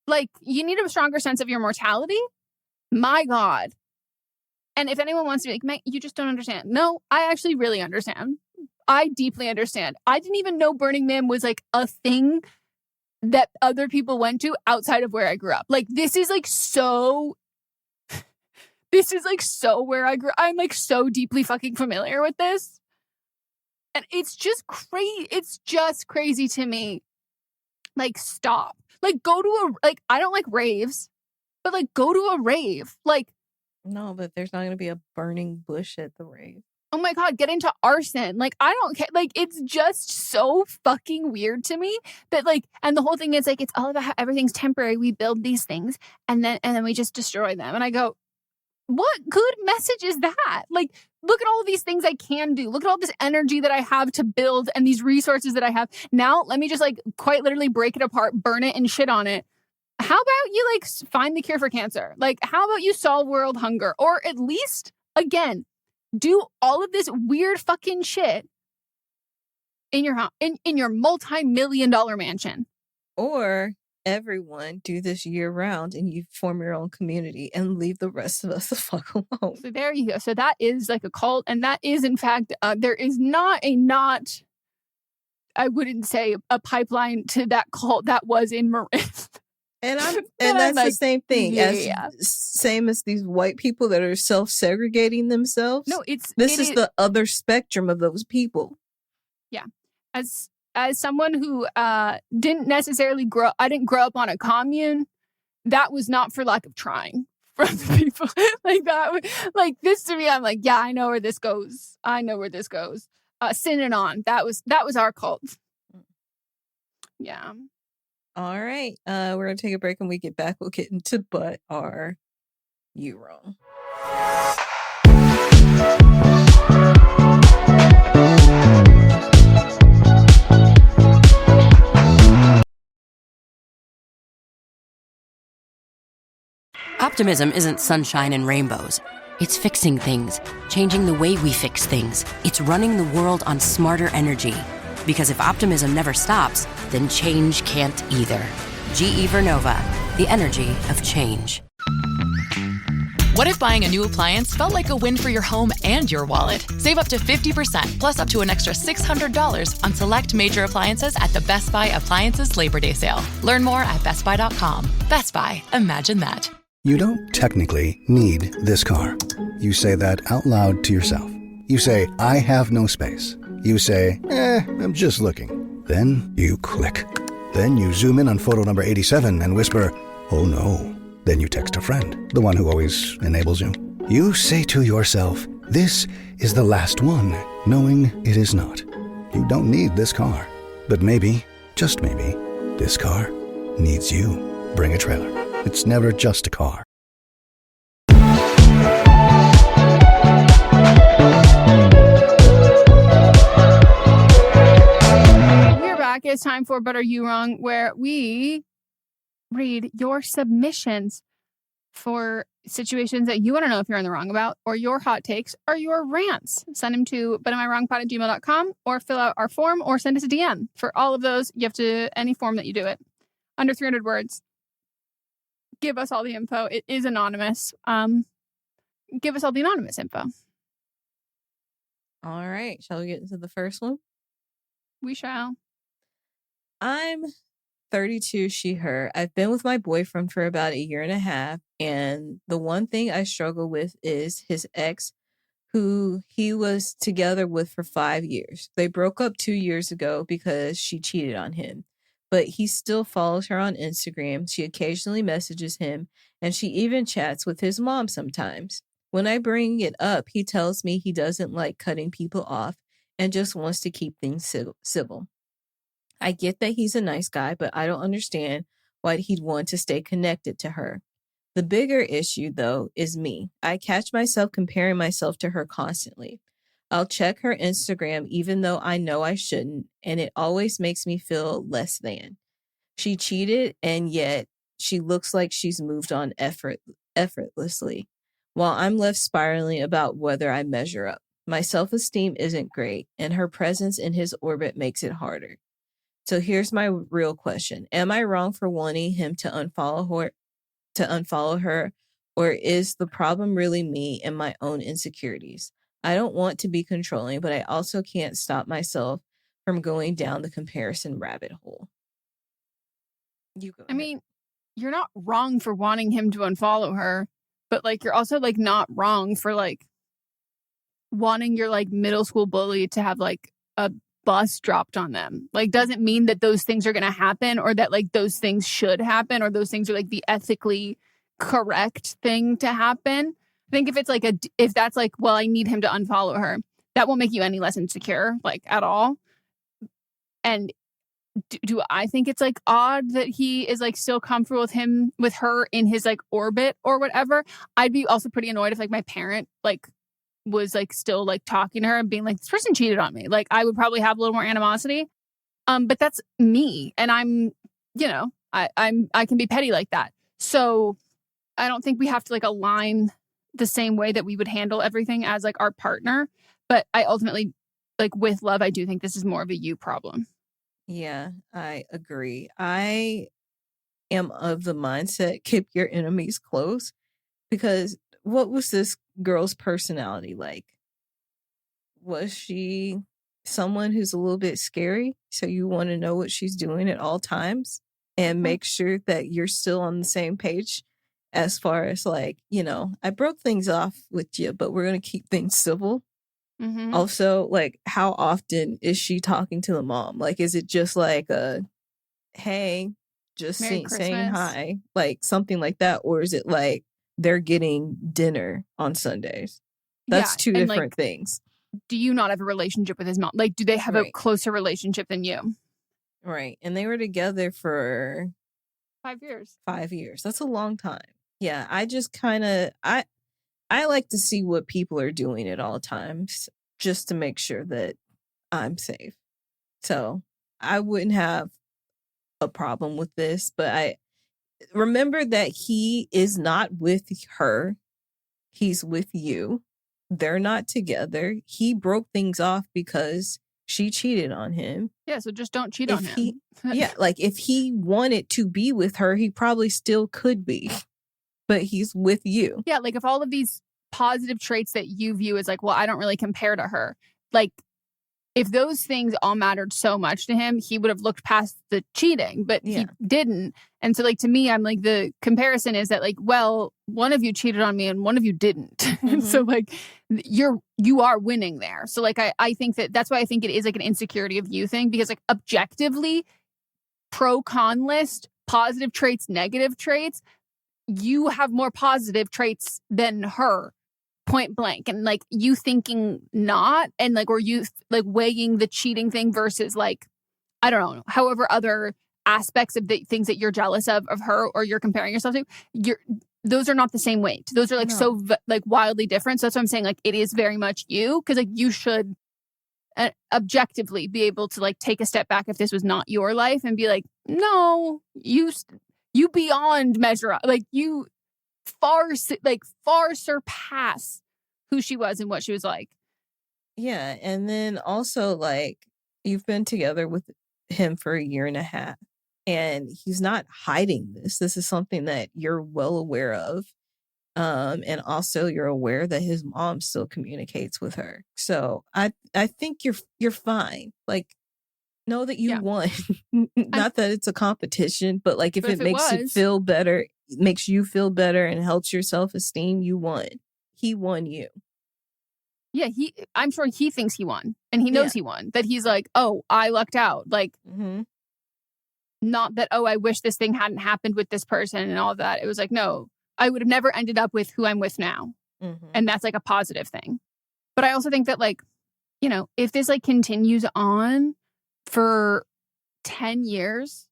Like, you need a stronger sense of your mortality. My God. And if anyone wants to be like, you just don't understand. No, I actually really understand. I deeply understand. I didn't even know Burning Man was like a thing that other people went to outside of where I grew up. Like, this is like so where I grew. I'm like so deeply fucking familiar with this. And it's just crazy. It's just crazy to me. Like, stop. Like, go to I don't like raves, but like go to a rave. Like, no, but there's not going to be a burning bush at the rave. Oh my God, get into arson. Like, I don't care. Like, it's just so fucking weird to me that like, and the whole thing is like, it's all about how everything's temporary. We build these things and then we just destroy them. And I go, what good message is that? Like, look at all these things I can do. Look at all this energy that I have to build and these resources that I have. Now, let me just like quite literally break it apart, burn it and shit on it. How about you like find the cure for cancer? Like, how about you solve world hunger? Or at least, again, do all of this weird fucking shit in your house, in your multi-million-dollar mansion. Or everyone do this year round and you form your own community and leave the rest of us the fuck alone. So there you go. So that is like a cult. And that is, in fact, there is I wouldn't say a pipeline to that cult that was in Marin. And that's like, the same thing same as these white people that are self-segregating themselves. No, this is the other spectrum of those people. Yeah. As someone who didn't necessarily I didn't grow up on a commune, that was not for lack of trying from the people. Like that, like this to me, I'm like, yeah, I know where this goes. Sin and On. That was our cult. Yeah. All right. We're going to take a break and we get back. We'll get into But Are You Wrong? Optimism isn't sunshine and rainbows. It's fixing things, changing the way we fix things. It's running the world on smarter energy. Because if optimism never stops, then change can't either. GE Vernova, the energy of change. What if buying a new appliance felt like a win for your home and your wallet? Save up to 50%, plus up to an extra $600 on select major appliances at the Best Buy Appliances Labor Day sale. Learn more at bestbuy.com. Best Buy, imagine that. You don't technically need this car. You say that out loud to yourself. You say, I have no space. You say, I'm just looking. Then you click. Then you zoom in on photo number 87 and whisper, oh no. Then you text a friend, the one who always enables you. You say to yourself, this is the last one, knowing it is not. You don't need this car. But maybe, just maybe, this car needs you. Bring a trailer. It's never just a car. We're back. It's time for But Are You Wrong, where we read your submissions for situations that you want to know if you're in the wrong about, or your hot takes, or your rants. Send them to butamiwrongpod@gmail.com, or fill out our form, or send us a DM. For all of those, you have to, any form that you do it, under 300 words. Give us all the info. It is anonymous. Give us all the anonymous info. All right. Shall we get into the first one? We shall. I'm 32, she, her. I've been with my boyfriend for about 1.5 years, and the one thing I struggle with is his ex, who he was together with for 5 years. They broke up 2 years ago because she cheated on him, but he still follows her on Instagram. She occasionally messages him, and she even chats with his mom sometimes. When I bring it up, he tells me he doesn't like cutting people off and just wants to keep things civil. I get that he's a nice guy, but I don't understand why he'd want to stay connected to her. The bigger issue, though, is me. I catch myself comparing myself to her constantly. I'll check her Instagram even though I know I shouldn't, and it always makes me feel less than. She cheated, and yet she looks like she's moved on effortlessly, while I'm left spiraling about whether I measure up. My self-esteem isn't great, and her presence in his orbit makes it harder. So here's my real question. Am I wrong for wanting him to unfollow her, or is the problem really me and my own insecurities? I don't want to be controlling, but I also can't stop myself from going down the comparison rabbit hole. You go ahead. I mean, you're not wrong for wanting him to unfollow her, but like you're also like not wrong for like wanting your like middle school bully to have like a bus dropped on them. Like doesn't mean that those things are going to happen, or that like those things should happen, or those things are like the ethically correct thing to happen. I think if it's like if that's like, well, I need him to unfollow her, that won't make you any less insecure, like at all. And do I think it's like odd that he is like still comfortable with her in his like orbit or whatever? I'd be also pretty annoyed if like my parent like was like still like talking to her and being like, this person cheated on me. Like I would probably have a little more animosity. But that's me. And I'm, you know, I can be petty like that. So I don't think we have to like align the same way that we would handle everything as like our partner. But I ultimately, like with love, I do think this is more of a you problem. Yeah, I agree. I am of the mindset, keep your enemies close, because what was this girl's personality like? Was she someone who's a little bit scary? So you want to know what she's doing at all times and make sure that you're still on the same page as far as like, you know, I broke things off with you, but we're going to keep things civil. Mm-hmm. Also, like, how often is she talking to the mom? Like, is it just like a, hey, just saying hi, like something like that? Or is it like they're getting dinner on Sundays? That's two different things. Do you not have a relationship with his mom? Like, do they have a closer relationship than you? Right. And they were together for 5 years. 5 years. That's a long time. Yeah. I just kind of, I like to see what people are doing at all times just to make sure that I'm safe. So I wouldn't have a problem with this, but I remember that he is not with her. He's with you. They're not together. He broke things off because she cheated on him. Yeah, so just don't cheat on him. Like if he wanted to be with her, he probably still could be, but he's with you. Yeah, like if all of these positive traits that you view as like, well, I don't really compare to her. Like if those things all mattered so much to him, he would have looked past the cheating, but he didn't. And so like to me, I'm like, the comparison is that like, well, one of you cheated on me and one of you didn't. Mm-hmm. So like you are winning there. So like I think that's why I think it is like an insecurity of you thing, because like objectively, pro-con list, positive traits, negative traits, you have more positive traits than her. Point blank. And like you thinking not, and like, or you like weighing the cheating thing versus like, I don't know, however other aspects of the things that you're jealous of her or you're comparing yourself to, those are not the same weight. Those are like so like wildly different. So that's what I'm saying. Like it is very much you, because like you should objectively be able to like take a step back if this was not your life and be like, no, you beyond measure, like you far surpass who she was and what she was like. Yeah. And then also like you've been together with him for 1.5 years and he's not hiding this. This is something that you're well aware of. And also you're aware that his mom still communicates with her. So I think you're fine. Like know that you won. Not that it's a competition, but like if it makes you feel better, makes you feel better and helps your self-esteem, you won. He won you. Yeah, I'm sure he thinks he won. And he knows he won. That he's like, oh, I lucked out. Like, not that, oh, I wish this thing hadn't happened with this person and all of that. It was like, no, I would have never ended up with who I'm with now. And that's like a positive thing. But I also think that like, you know, if this like continues on for 10 years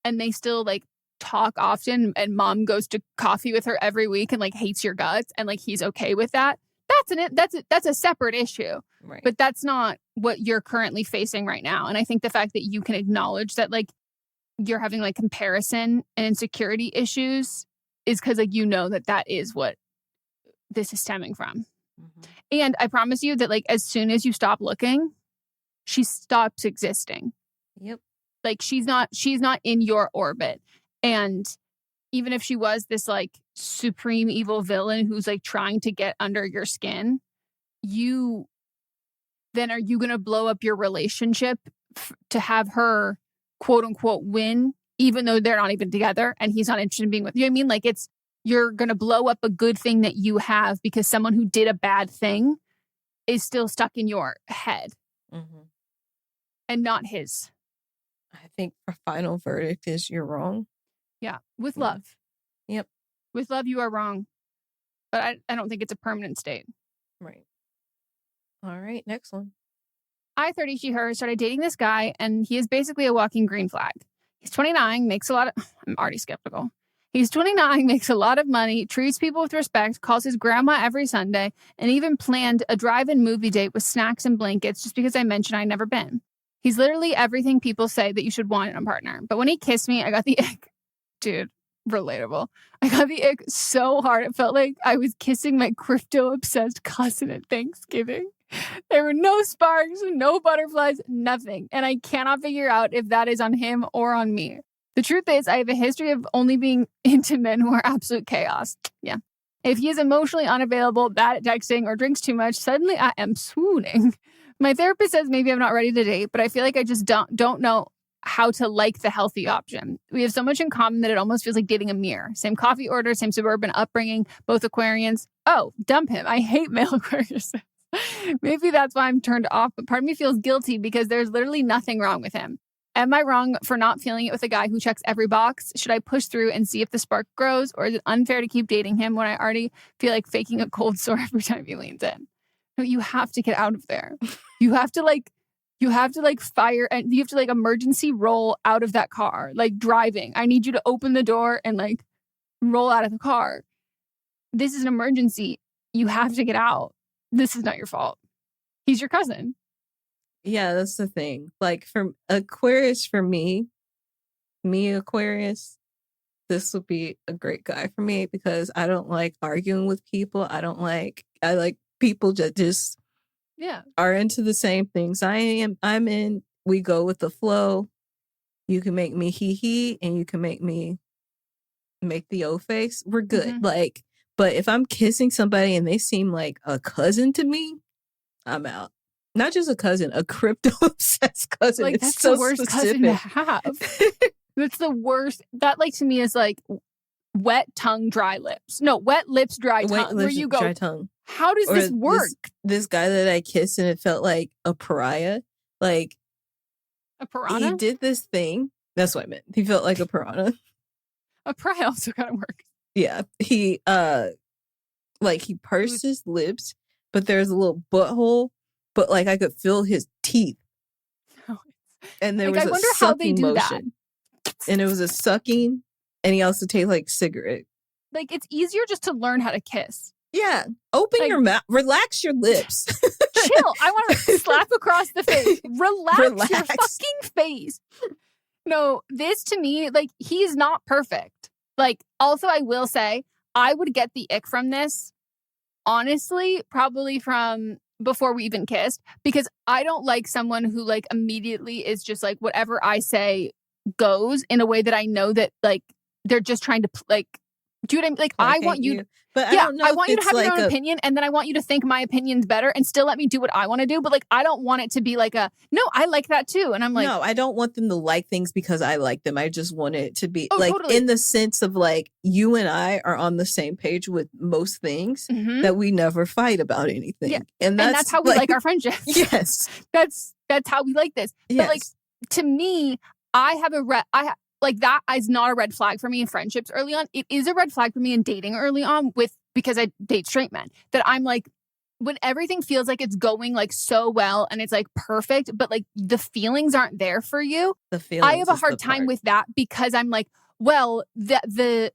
and they still like talk often and mom goes to coffee with her every week and like hates your guts and like he's okay with that, that's a separate issue. Right. But that's not what you're currently facing right now. And I think the fact that you can acknowledge that like you're having like comparison and insecurity issues is because like you know that is what this is stemming from. And I promise you that like as soon as you stop looking, she stops existing. Yep. Like she's not in your orbit. And even if she was this like supreme evil villain who's like trying to get under your skin, are you going to blow up your relationship to have her quote unquote win, even though they're not even together and he's not interested in being with you? I mean, like you're going to blow up a good thing that you have because someone who did a bad thing is still stuck in your head and not his. I think our final verdict is you're wrong. Yeah. With love. Yep. With love, you are wrong. But I don't think it's a permanent state. Right. All right. Next one. I, 30, she, her, started dating this guy, and he is basically a walking green flag. He's 29, makes a lot of... I'm already skeptical. He's 29, makes a lot of money, treats people with respect, calls his grandma every Sunday, and even planned a drive-in movie date with snacks and blankets just because I mentioned I'd never been. He's literally everything people say that you should want in a partner. But when he kissed me, I got the ick. Dude, relatable. I got the ick so hard. It felt like I was kissing my crypto-obsessed cousin at Thanksgiving. There were no sparks, no butterflies, nothing. And I cannot figure out if that is on him or on me. The truth is, I have a history of only being into men who are absolute chaos. Yeah. If he is emotionally unavailable, bad at texting, or drinks too much, suddenly I am swooning. My therapist says maybe I'm not ready to date, but I feel like I just don't know how to like the healthy option. We have so much in common that it almost feels like dating a mirror. Same coffee order, same suburban upbringing, both Aquarians. Oh, dump him. I hate male Aquarius. Maybe that's why I'm turned off, but part of me feels guilty because there's literally nothing wrong with him. Am I wrong for not feeling it with a guy who checks every box? Should I push through and see if the spark grows, or is it unfair to keep dating him when I already feel like faking a cold sore every time he leans in? No, you have to get out of there. You have to fire, and you have to like emergency roll out of that car, like driving. I need you to open the door and like roll out of the car. This is an emergency. You have to get out. This is not your fault. He's your cousin. Yeah, that's the thing. Like for Aquarius, for me Aquarius, this would be a great guy for me because I don't like arguing with people. I like people that just are into the same things I'm in. We go with the flow. You can make me hee and you can make me make the O face. We're good. Like, but if I'm kissing somebody and they seem like a cousin to me, I'm out. Not just a cousin, a crypto obsessed cousin. Like, it's that's so the worst specific. cousin to have. That's the worst. That, like, to me is like wet tongue, dry lips. No, wet lips, dry tongue. Where you go, dry tongue. How does this work? This guy that I kissed and it felt like a pariah. Like, a piranha? He did this thing. That's what I meant. He felt like a piranha. A pariah also kind of works. Yeah. He he pursed his lips, but there's a little butthole, but like I could feel his teeth. And there was I a wonder how they sucking do motion. And it was a sucking, and he also tastes like cigarette. Like, it's easier just to learn how to kiss. Yeah. Open your mouth. Relax your lips. Chill. I want to slap across the face. Relax your fucking face. No, this to me, like, he's not perfect. Like, also, I will say, I would get the ick from this, honestly, probably from before we even kissed, because I don't like someone who, like, immediately is just like, whatever I say goes in a way that I know that, like, they're just trying to, like, do you know what I mean? Like, I want you to, but yeah, I don't know. I want you to have like your own opinion, and then I want you to think my opinion's better and still let me do what I want to do. But, like, I don't want it to be like no, I like that too. And I'm like, no, I don't want them to like things because I like them. I just want it to be totally. In the sense of like you and I are on the same page with most things, that we never fight about anything. Yeah. And that's how we like our friendship. Yes. That's how we like this. Yes. But, like, to me, I have like, that is not a red flag for me in friendships early on. It is a red flag for me in dating early on because I date straight men, that I'm like, when everything feels like it's going like so well and it's like perfect, but like the feelings aren't there for you. I have a hard time with that because I'm like, well, the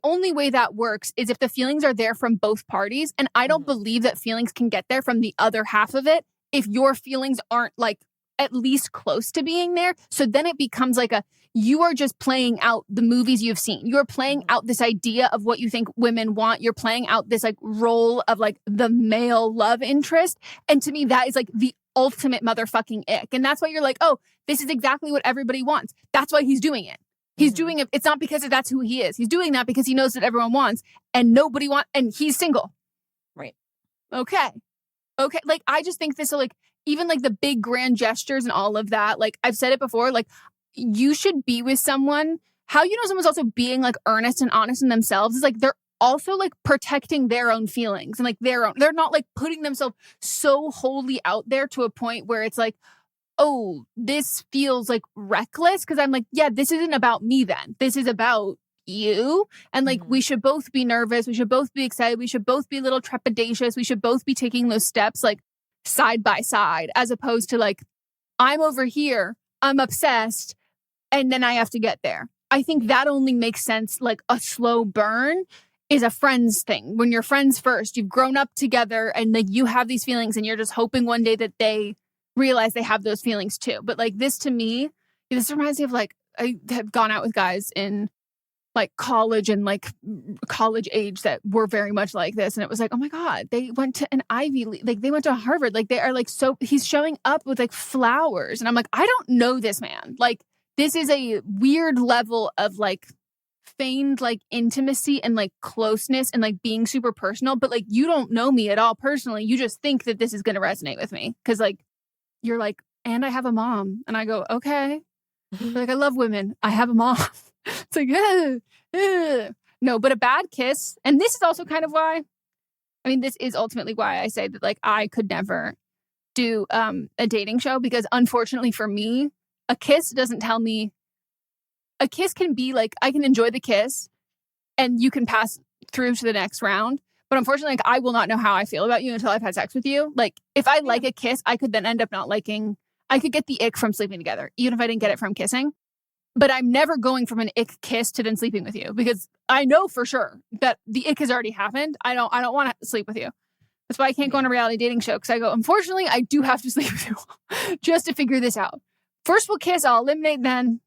only way that works is if the feelings are there from both parties. And I don't believe that feelings can get there from the other half of it if your feelings aren't like at least close to being there. So then it becomes like you are just playing out the movies you've seen. You're playing out this idea of what you think women want. You're playing out this like role of like the male love interest. And to me, that is like the ultimate motherfucking ick. And that's why you're like, oh, this is exactly what everybody wants. That's why he's doing it. He's doing it. It's not because that's who he is. He's doing that because he knows that everyone wants and nobody wants, and he's single. Right. Okay. Like, I just think this, like, even like the big grand gestures and all of that, like I've said it before, like, you should be with someone. How you know someone's also being like earnest and honest in themselves is like they're also like protecting their own feelings and like they're not like putting themselves so wholly out there to a point where it's like, oh, this feels like reckless. Cause I'm like, yeah, this isn't about me then. This is about you. And like, we should both be nervous. We should both be excited. We should both be a little trepidatious. We should both be taking those steps like side by side, as opposed to like, I'm over here, I'm obsessed, and then I have to get there. I think that only makes sense. Like a slow burn is a friends thing. When you're friends first, you've grown up together and like you have these feelings and you're just hoping one day that they realize they have those feelings too. But like this to me, this reminds me of like, I have gone out with guys in like college and like college age that were very much like this. And it was like, oh my God, they went to an Ivy League, like they went to Harvard. Like they are like, so he's showing up with like flowers. And I'm like, I don't know this man. Like this is a weird level of like feigned like intimacy and like closeness and like being super personal. But like, you don't know me at all personally. You just think that this is going to resonate with me. Cause like, you're like, and I have a mom. And I go, okay. Like, I love women. I have a mom. It's like, no, but a bad kiss. And this is also kind of why, I mean, this is ultimately why I say that like, I could never do a dating show, because unfortunately for me, a kiss doesn't tell me, a kiss can be like, I can enjoy the kiss and you can pass through to the next round. But unfortunately, like, I will not know how I feel about you until I've had sex with you. Like if I like a kiss, I could then end up not liking, I could get the ick from sleeping together, even if I didn't get it from kissing. But I'm never going from an ick kiss to then sleeping with you, because I know for sure that the ick has already happened. I don't want to sleep with you. That's why I can't go on a reality dating show, because I go, unfortunately, I do have to sleep with you just to figure this out. First we'll kiss, I'll eliminate then,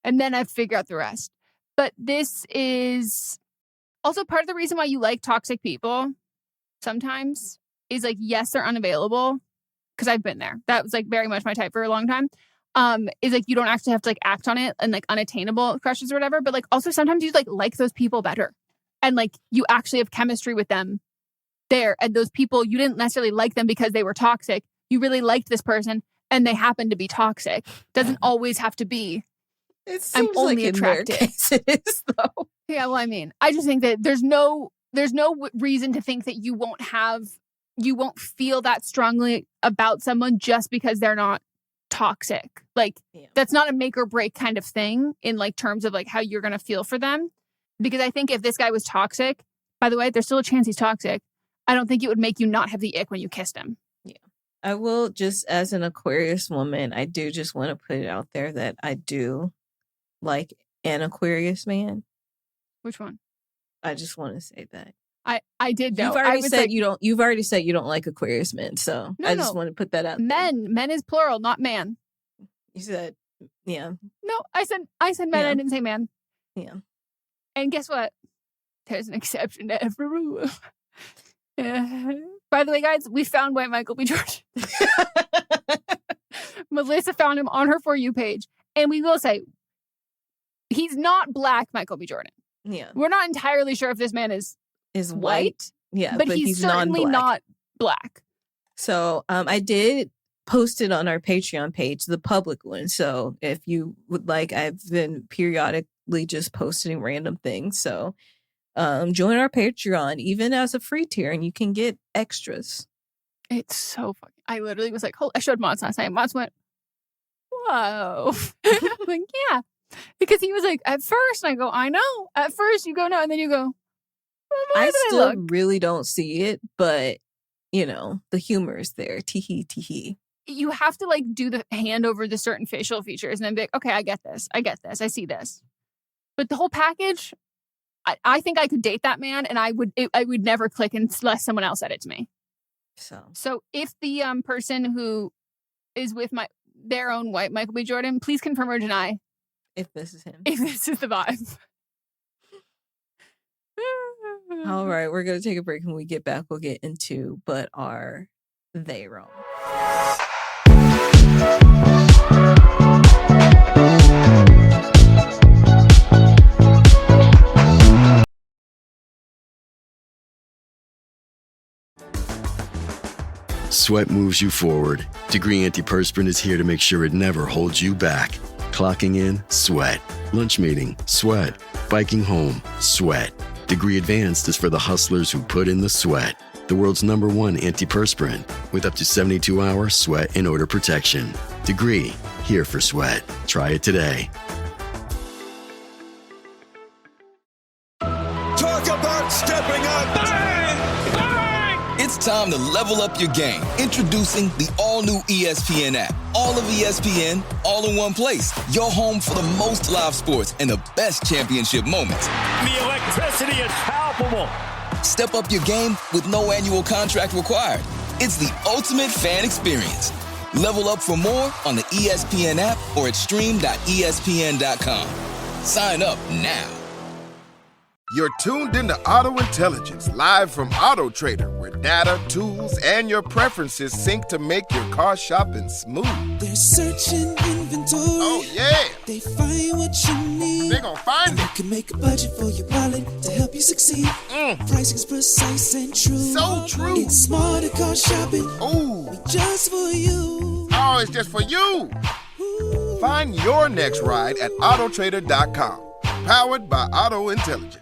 and then I figure out the rest. But this is also part of the reason why you like toxic people sometimes is like, yes, they're unavailable. Because I've been there. That was like very much my type for a long time. Is like you don't actually have to like act on it and like unattainable crushes or whatever. But like also sometimes you like those people better. And like you actually have chemistry with them there. And those people, you didn't necessarily like them because they were toxic. You really liked this person and they happened to be toxic. Doesn't always have to be. It seems I'm only like attracted. in their cases, though. Yeah, well, I mean, I just think that there's no reason to think that you won't feel that strongly about someone just because they're not toxic. Like that's not a make or break kind of thing in like terms of like how you're going to feel for them. Because I think if this guy was toxic, by the way, there's still a chance he's toxic. I don't think it would make you not have the ick when you kissed him. Yeah. I will just, as an Aquarius woman, I do just want to put it out there that I do like an Aquarius man. Which one? I just want to say that. I did know. You've already said you don't like Aquarius men, so I just want to put that out there. Men is plural, not man. You said, yeah. No, I said men. Yeah. I didn't say man. Yeah. And guess what? There's an exception to every rule. By the way, guys, we found White Michael B. Jordan. Melissa found him on her For You page, and we will say he's not black Michael B. Jordan. Yeah. We're not entirely sure if this man is white. Yeah, but he's certainly not black. So I did post it on our Patreon page, the public one. So if you would like, I've been periodically just posting random things. So join our Patreon, even as a free tier, and you can get extras. It's so funny. I literally was like, I showed Mott's last night. Mott's went, whoa. I'm like, yeah. Because he was like, at first, and I go, I know. At first, you go, no. And then you go, I still really don't see it, but, you know, the humor is there. Teehee, teehee. You have to, like, do the hand over the certain facial features and then be like, okay, I get this. I see this. But the whole package, I think I could date that man, and I would never click unless someone else said it to me. So if the person who is with their own white Michael B. Jordan, please confirm or deny if this is him. If this is the vibe. All right, we're going to take a break. When we get back, we'll get into But Are They Wrong? Sweat moves you forward. Degree Antiperspirant is here to make sure it never holds you back. Clocking in, sweat. Lunch meeting, sweat. Biking home, sweat. Degree Advanced is for the hustlers who put in the sweat. The world's #1 antiperspirant with up to 72-hour sweat and odor protection. Degree, here for sweat. Try it today. Talk about stepping up. Bang! Bang! It's time to level up your game. Introducing the all-new ESPN app. All of ESPN, all in one place. Your home for the most live sports and the best championship moments. The electricity is palpable. Step up your game with no annual contract required. It's the ultimate fan experience. Level up for more on the ESPN app or at stream.espn.com. Sign up now. You're tuned into Auto Intelligence, live from Auto Trader, where data, tools, and your preferences sync to make your car shopping smooth. They're searching inventory. Oh, yeah. They find what you need. They're gonna find it. You can make a budget for your wallet to help you succeed. Pricing's precise and true. So true. It's smarter car shopping. Ooh. Just for you. Oh, it's just for you. Ooh. Find your next ride at autotrader.com. Powered by Auto Intelligence.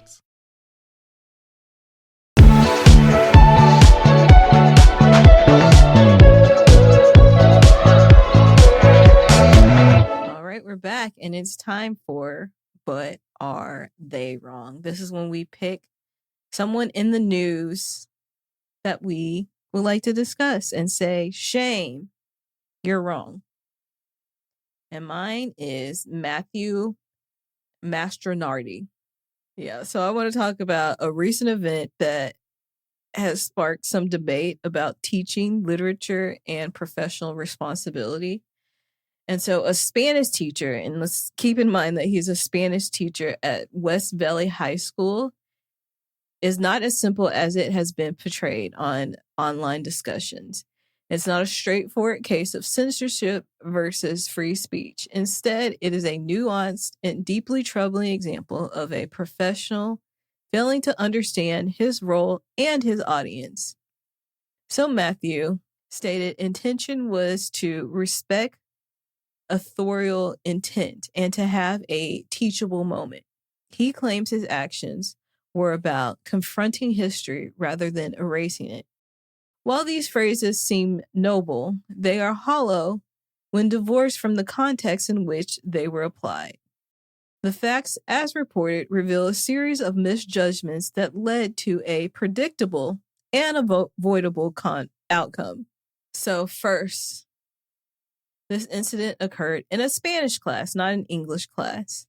All right, we're back, and it's time for But Are They Wrong? This is when we pick someone in the news that we would like to discuss and say, shame, you're wrong. And mine is Matthew Mastronardi. Yeah, so I want to talk about a recent event that has sparked some debate about teaching, literature, and professional responsibility. And so a Spanish teacher, and let's keep in mind that he's a Spanish teacher at West Valley High School, is not as simple as it has been portrayed on online discussions. It's not a straightforward case of censorship versus free speech. Instead, it is a nuanced and deeply troubling example of a professional failing to understand his role and his audience. So Matthew stated intention was to respect authorial intent and to have a teachable moment. He claims his actions were about confronting history rather than erasing it. While these phrases seem noble, they are hollow when divorced from the context in which they were applied. The facts, as reported, reveal a series of misjudgments that led to a predictable and avoidable outcome. So first, this incident occurred in a Spanish class, not an English class.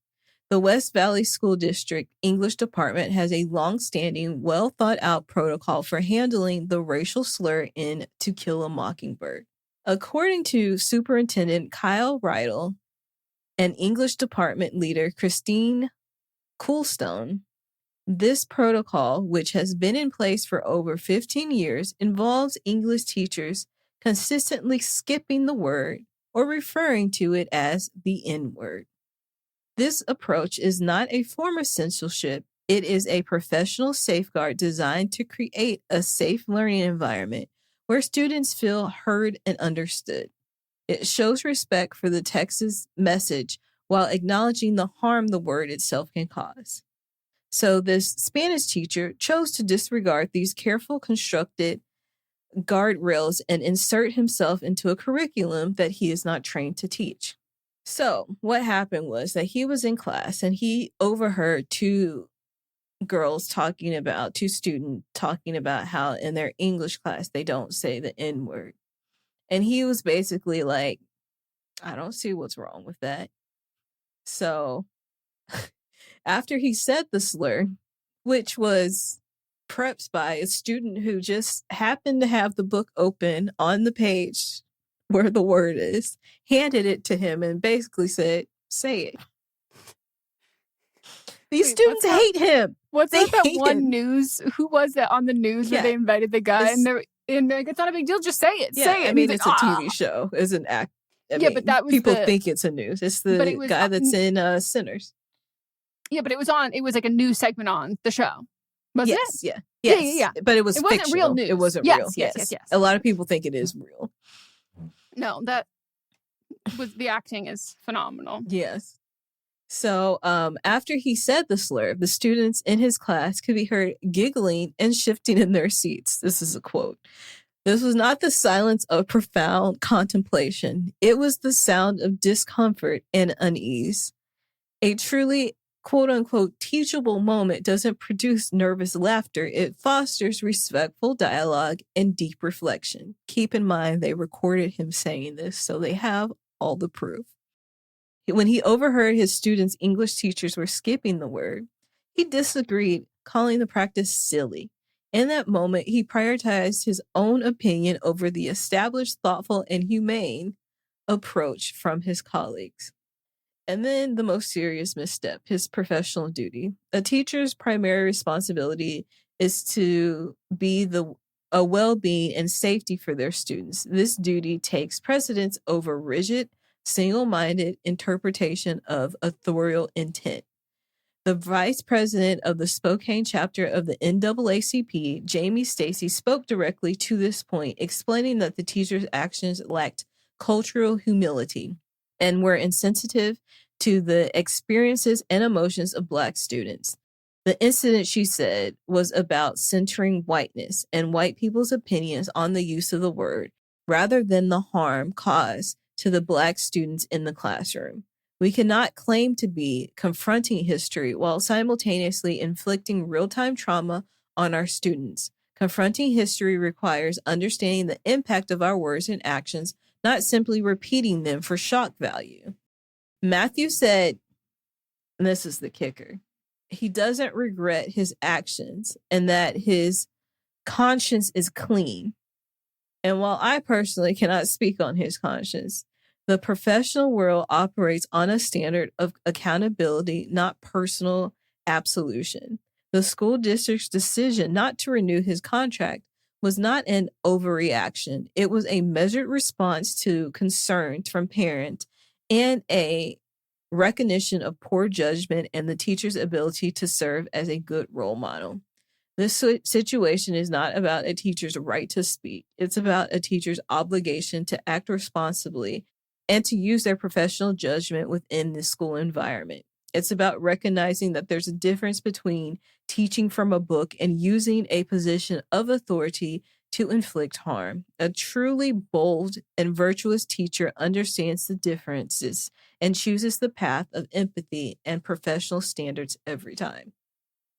The West Valley School District English Department has a long-standing, well-thought-out protocol for handling the racial slur in To Kill a Mockingbird. According to Superintendent Kyle Rydell and English Department leader Christine Coolstone, this protocol, which has been in place for over 15 years, involves English teachers consistently skipping the word or referring to it as the N-word. This approach is not a form of censorship. It is a professional safeguard designed to create a safe learning environment where students feel heard and understood. It shows respect for the text's message while acknowledging the harm the word itself can cause. So this Spanish teacher chose to disregard these careful constructed guardrails and insert himself into a curriculum that he is not trained to teach. So what happened was that he was in class and he overheard two students talking about how in their English class they don't say the N-word. And he was basically like, I don't see what's wrong with that. So after he said the slur, which was prepped by a student who just happened to have the book open on the page where the word is, handed it to him and basically said, say it. These students hate him. What's that one news? Who was that on the news where they invited the guy and they're like, it's not a big deal, just say it. Say it. I mean, it's like, a TV show. It's an act. But that was people think it's a news. It's the guy that's in Sinners. Yeah, but it was like a news segment on the show. Wasn't it? Yeah. But it wasn't fictional. real news. It wasn't real. Yes. A lot of people think it is real. No, the acting is phenomenal. Yes. So after he said the slur, the students in his class could be heard giggling and shifting in their seats. This is a quote. This was not the silence of profound contemplation. It was the sound of discomfort and unease. A truly, quote unquote, teachable moment doesn't produce nervous laughter. It fosters respectful dialogue and deep reflection. Keep in mind, they recorded him saying this, so they have all the proof. When he overheard his students' English teachers were skipping the word, he disagreed, calling the practice silly. In that moment, he prioritized his own opinion over the established, thoughtful, and humane approach from his colleagues. And then the most serious misstep, his professional duty. A teacher's primary responsibility is to be a well-being and safety for their students. This duty takes precedence over rigid, single-minded interpretation of authorial intent. The vice president of the Spokane chapter of the NAACP, Jamie Stacy, spoke directly to this point, explaining that the teacher's actions lacked cultural humility and were insensitive to the experiences and emotions of Black students. The incident, she said, was about centering whiteness and white people's opinions on the use of the word, rather than the harm caused to the Black students in the classroom. We cannot claim to be confronting history while simultaneously inflicting real-time trauma on our students. Confronting history requires understanding the impact of our words and actions, not simply repeating them for shock value. Matthew said, and this is the kicker, he doesn't regret his actions and that his conscience is clean. And while I personally cannot speak on his conscience, the professional world operates on a standard of accountability, not personal absolution. The school district's decision not to renew his contract was not an overreaction. It was a measured response to concerns from parents and a recognition of poor judgment and the teacher's ability to serve as a good role model. This situation is not about a teacher's right to speak. It's about a teacher's obligation to act responsibly and to use their professional judgment within the school environment. It's about recognizing that there's a difference between teaching from a book and using a position of authority to inflict harm. A truly bold and virtuous teacher understands the differences and chooses the path of empathy and professional standards every time.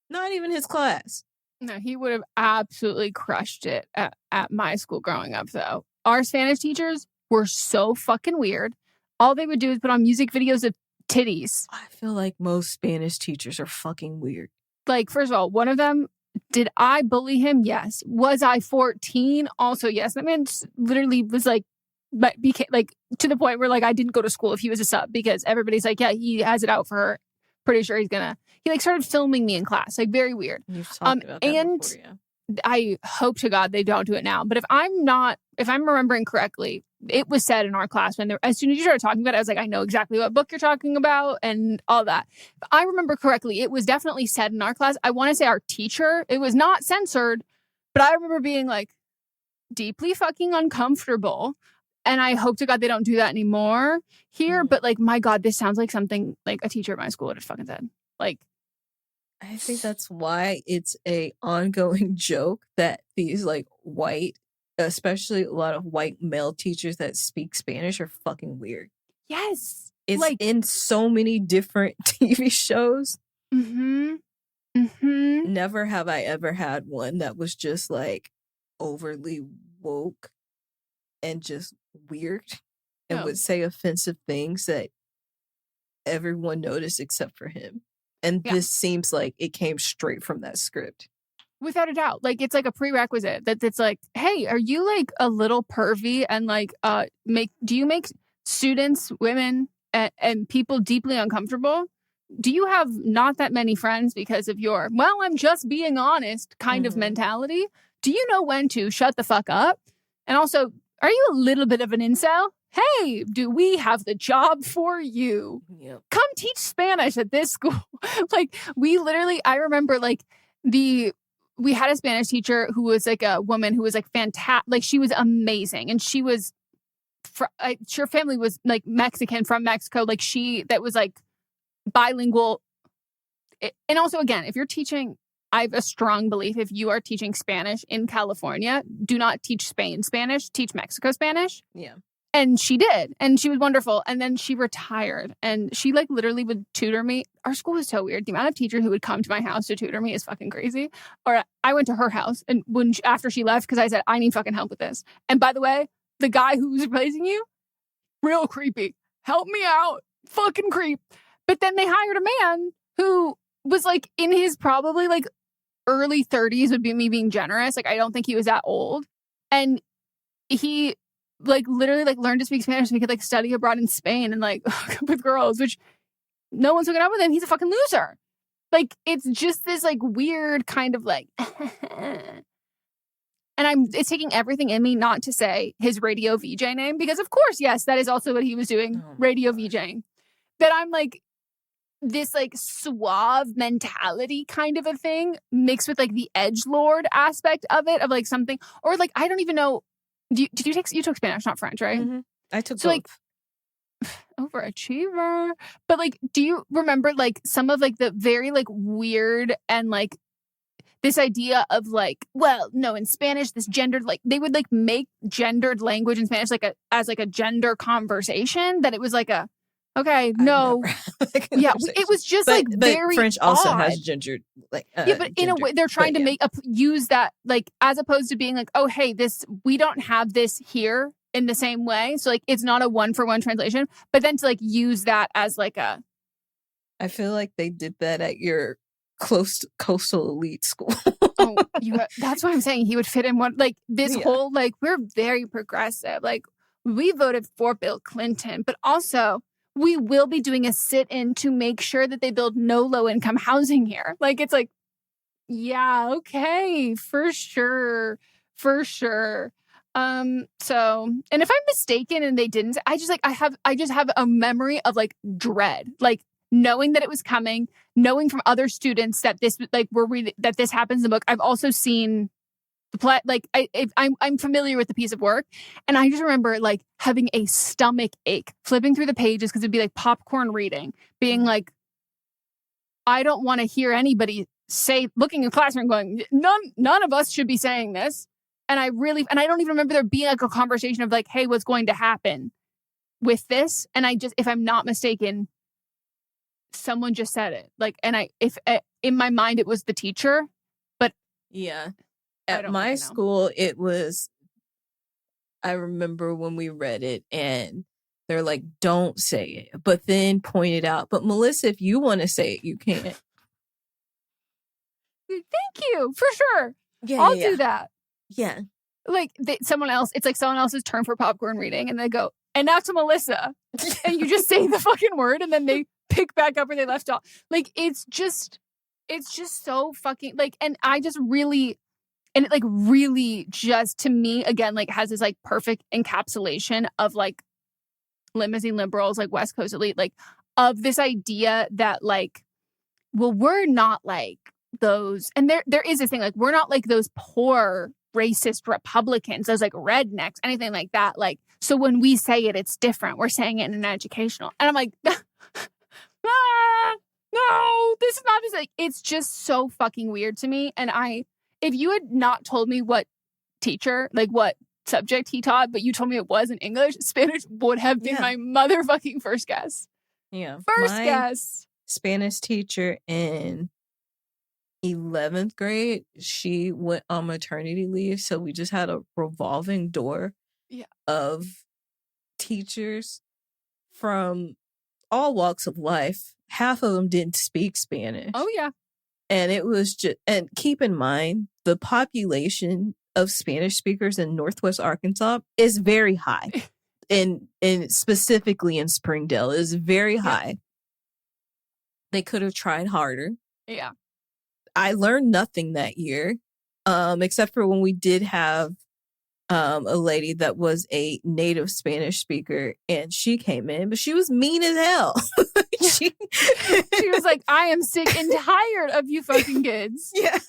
Not even his class. No, he would have absolutely crushed it at my school growing up, though. Our Spanish teachers were so fucking weird. All they would do is put on music videos of titties. I feel like most Spanish teachers are fucking weird. Like, first of all, one of them, did I bully him? Yes. Was I 14? Also, yes. That man literally was like, but became like to the point where like I didn't go to school if he was a sub because everybody's like, yeah, he has it out for her. Pretty sure he like started filming me in class. Like very weird. You've talked about that and before, yeah. I hope to God they don't do it now. But if I'm remembering correctly, it was said in our class as soon as you started talking about it, I was like, I know exactly what book you're talking about and all that. If I remember correctly, it was definitely said in our class. I want to say our teacher, it was not censored, but I remember being like deeply fucking uncomfortable. And I hope to God they don't do that anymore here. But like, my God, this sounds like something like a teacher at my school would have fucking said. Like, I think that's why it's a ongoing joke that these like white, especially a lot of white male teachers that speak Spanish are fucking weird. Yes. It's like in so many different TV shows. Mm-hmm. Mm-hmm. Never have I ever had one that was just like overly woke and just weird and would say offensive things that everyone noticed except for him. And this seems like it came straight from that script. Without a doubt. Like, it's like a prerequisite that it's like, hey, are you like a little pervy and like, do you make students, women, and people deeply uncomfortable? Do you have not that many friends because of your, well, I'm just being honest kind of mentality? Do you know when to shut the fuck up? And also, are you a little bit of an incel? Hey, do we have the job for you? Yep. Come teach Spanish at this school. Like, we literally, I remember like we had a Spanish teacher who was like a woman who was like fantastic. Like, she was amazing. And she was, her family was like Mexican from Mexico. Like, that was like bilingual. And also, again, if you're teaching, I have a strong belief if you are teaching Spanish in California, do not teach Spain Spanish, teach Mexico Spanish. Yeah. And she did. And she was wonderful. And then she retired. And she like literally would tutor me. Our school was so weird. The amount of teachers who would come to my house to tutor me is fucking crazy. Or I went to her house and after she left, because I said, I need fucking help with this. And by the way, the guy who was replacing you, real creepy. Help me out. Fucking creep. But then they hired a man who was like in his probably like early 30s, would be me being generous. Like, I don't think he was that old. And he like literally like learned to speak Spanish so he could like study abroad in Spain and like hook up with girls, which no one's hooking up with him. He's a fucking loser. Like, it's just this like weird kind of like, and it's taking everything in me not to say his radio VJ name, because of course, yes, that is also what he was doing, radio VJing. That I'm like, this like suave mentality kind of a thing mixed with like the edgelord aspect of it, of like something, or like, I don't even know. You took Spanish, not French, right? Mm-hmm. I took so both. Like overachiever. But like, do you remember like some of like the very like weird and like this idea of like, well, no, in Spanish, this gendered, like they would like make gendered language in Spanish like as a gender conversation, that it was like a, okay, no. Yeah, it was just like very French also odd. has gendered, like yeah, but in a way they're trying to use that like, as opposed to being like, oh, hey, we don't have this here in the same way, so like it's not a 1-for-1 translation, but then to like use that as like a. I feel like they did that at your coastal elite school. That's why I'm saying he would fit in one, like this whole like, we're very progressive, like we voted for Bill Clinton, but also we will be doing a sit-in to make sure that they build no low-income housing here. Like, it's like, Yeah, okay, for sure. For sure. So, and if I'm mistaken and they didn't, I just have a memory of like dread, like knowing that it was coming, knowing from other students that this like that this happens in the book. I've also seen the plot, like I'm familiar with the piece of work, and I just remember like having a stomach ache, flipping through the pages because it'd be like popcorn reading, being like, I don't want to hear anybody say, looking in the classroom going, none of us should be saying this. And I don't even remember there being like a conversation of like, hey, what's going to happen with this? And if I'm not mistaken, someone just said it. Like, and in my mind, it was the teacher, but yeah, at my school, it was, I remember when we read it and they're like, don't say it, but then pointed out, but Melissa, if you want to say it, you can. Thank you, for sure. Yeah, I'll do that. Yeah. Like someone else, it's like someone else's turn for popcorn reading, and they go, and now to Melissa. And you just say the fucking word, and then they pick back up where they left off. Like, it's just so fucking, like, and I just really, and it like really just, to me, again, like has this like perfect encapsulation of like limousine liberals, like West Coast elite, like of this idea that like, well, we're not like those, and there is this thing, like, we're not like those poor racist Republicans, those like rednecks, anything like that. Like, so when we say it, it's different. We're saying it in an educational. And I'm like, no, this is not this. Like, it's just so fucking weird to me. And if you had not told me what teacher, like what subject he taught, but you told me it was in English, Spanish would have been my motherfucking first guess. Yeah. First guess. Spanish teacher in 11th grade, she went on maternity leave, so we just had a revolving door of teachers from all walks of life. Half of them didn't speak Spanish. Oh yeah. And it was just, and keep in mind, the population of Spanish speakers in Northwest Arkansas is very high. and specifically in Springdale is very high. They could have tried harder. Yeah. I learned nothing that year, except for when we did have a lady that was a native Spanish speaker, and she came in, but she was mean as hell. she was like, I am sick and tired of you fucking kids. Yeah.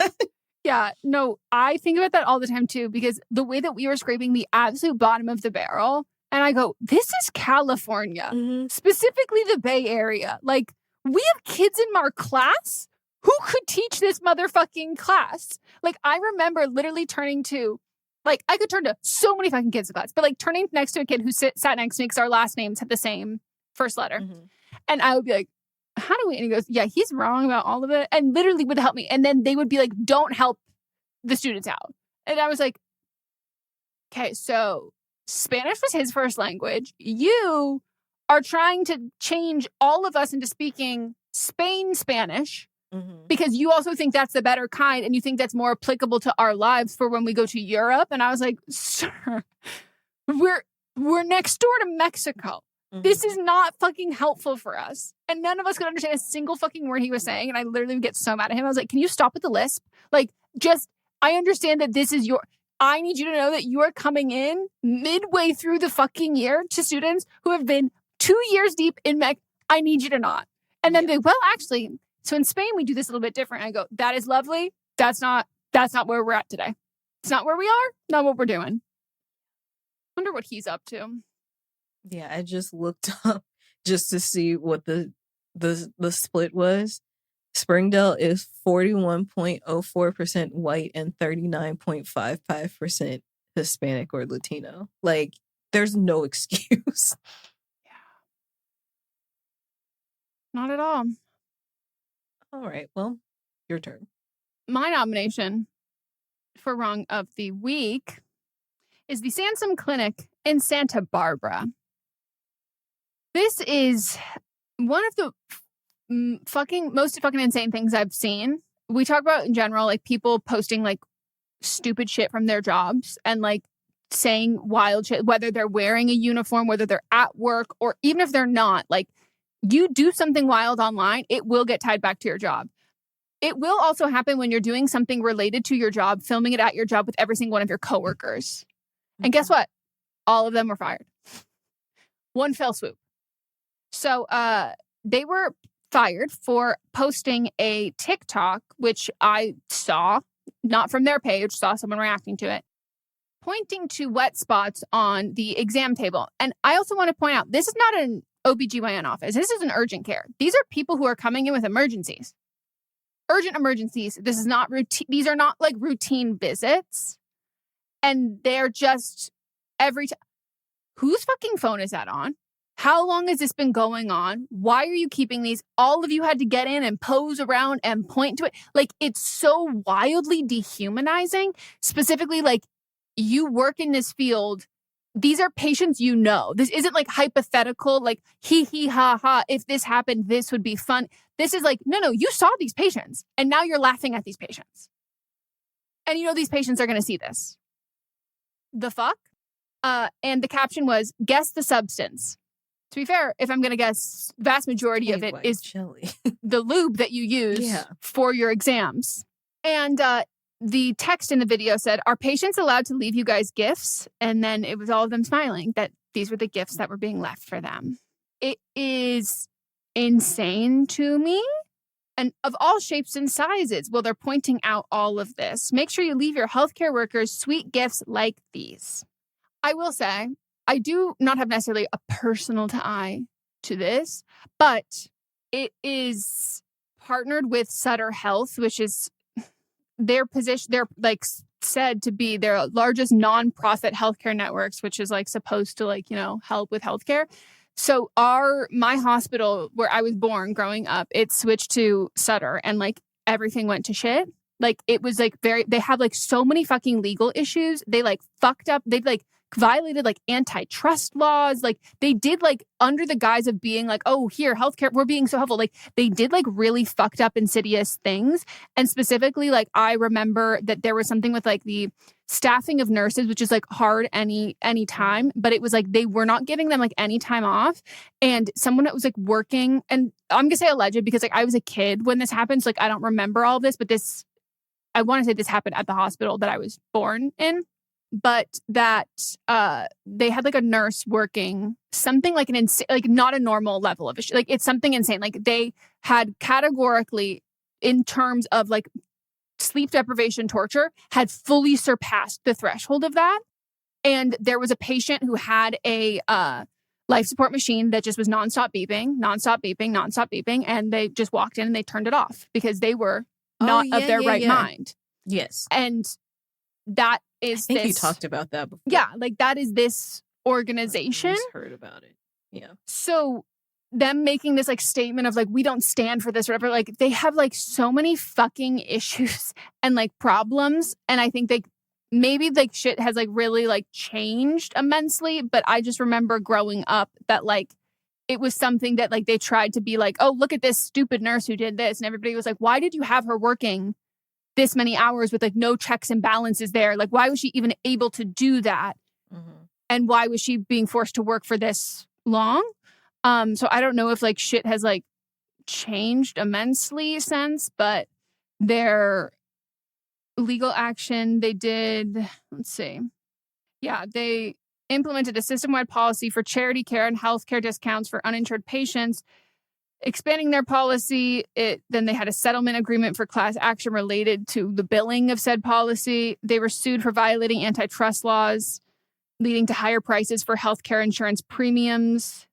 Yeah. No, I think about that all the time too, because the way that we were scraping the absolute bottom of the barrel, and I go, this is California, specifically the Bay Area. Like, we have kids in our class who could teach this motherfucking class. Like, I remember literally turning to, like, I could turn to so many fucking kids in class, but like turning next to a kid who sat next to me because our last names had the same first letter. And I would be like, how do we? And he goes, yeah, he's wrong about all of it. And literally would help me. And then they would be like, don't help the students out. And I was like, okay, so Spanish was his first language. You are trying to change all of us into speaking Spanish. Because you also think that's the better kind, and you think that's more applicable to our lives for when we go to Europe. And I was like, sir, we're next door to Mexico. This is not fucking helpful for us. And none of us could understand a single fucking word he was saying. And I literally would get so mad at him. I was like, can you stop with the lisp? Like, just, I understand that this is I need you to know that you are coming in midway through the fucking year to students who have been 2 years deep in I need you to not. And then well, actually, so in Spain, we do this a little bit different. I go, that is lovely. That's not where we're at today. It's not where we are. Not what we're doing. Wonder what he's up to. Yeah, I just looked up just to see what the split was. Springdale is 41.04% white and 39.55% Hispanic or Latino. Like, there's no excuse. Yeah. Not at all. All right, well, your turn. My nomination for Wrong of the Week is the Sansum Clinic in Santa Barbara. This is one of the most fucking insane things I've seen. We talk about in general, like people posting like stupid shit from their jobs and like saying wild shit, whether they're wearing a uniform, whether they're at work, or even if they're not. Like, you do something wild online, it will get tied back to your job. It will also happen when you're doing something related to your job, filming it at your job with every single one of your coworkers. And guess what? All of them were fired. One fell swoop. So they were fired for posting a TikTok, which I saw, not from their page, saw someone reacting to it, pointing to wet spots on the exam table. And I also want to point out, this is not an OBGYN office. This is an urgent care. These are people who are coming in with emergencies. Urgent emergencies. This is not routine. These are not like routine visits. And they're just every time. Whose fucking phone is that on? How long has this been going on? Why are you keeping these? All of you had to get in and pose around and point to it. Like, it's so wildly dehumanizing. Specifically, like, you work in this field. These are patients you know. This isn't like hypothetical, like, hee ha ha. If this happened, this would be fun. This is like, no, you saw these patients. And now you're laughing at these patients. And you know these patients are going to see this. The fuck? And the caption was, guess the substance. To be fair, if I'm going to guess, vast majority of it is the lube that you use for your exams. And the text in the video said, are patients allowed to leave you guys gifts? And then it was all of them smiling that these were the gifts that were being left for them. It is insane to me. And of all shapes and sizes, well, they're pointing out all of this. Make sure you leave your healthcare workers sweet gifts like these. I will say, I do not have necessarily a personal tie to this, but it is partnered with Sutter Health, which is their position. They're like said to be their largest nonprofit healthcare networks, which is like supposed to like, you know, help with healthcare. So my hospital where I was born growing up, it switched to Sutter and like everything went to shit. Like it was like they have like so many fucking legal issues. They like fucked up. They like violated like antitrust laws. Like they did like under the guise of being like, oh, here, healthcare, we're being so helpful. Like they did like really fucked up insidious things. And specifically, like I remember that there was something with like the staffing of nurses, which is like hard any time, but it was like they were not giving them like any time off. And someone that was like working, and I'm gonna say alleged because like I was a kid when this happened, so like I don't remember all of this, but I want to say this happened at the hospital that I was born in. But that they had like a nurse working something like like not a normal level of issue. Like it's something insane. Like they had categorically, in terms of like sleep deprivation torture, had fully surpassed the threshold of that. And there was a patient who had a life support machine that just was nonstop beeping. And they just walked in and they turned it off because they were not of their right mind. Yes. And that is I think you talked about that before. Yeah, like that is this organization. I just heard about it. Yeah. So them making this like statement of like, we don't stand for this or whatever, like they have like so many fucking issues and like problems. And I think maybe like shit has like really like changed immensely. But I just remember growing up that like it was something that like they tried to be like, oh, look at this stupid nurse who did this. And everybody was like, why did you have her working this many hours with like no checks and balances there? Like, why was she even able to do that? Mm-hmm. And why was she being forced to work for this long? So I don't know if like shit has like changed immensely since, but their legal action they did, let's see. Yeah, they implemented a system-wide policy for charity care and healthcare discounts for uninsured patients. Expanding their policy, then they had a settlement agreement for class action related to the billing of said policy. They were sued for violating antitrust laws, leading to higher prices for healthcare insurance premiums.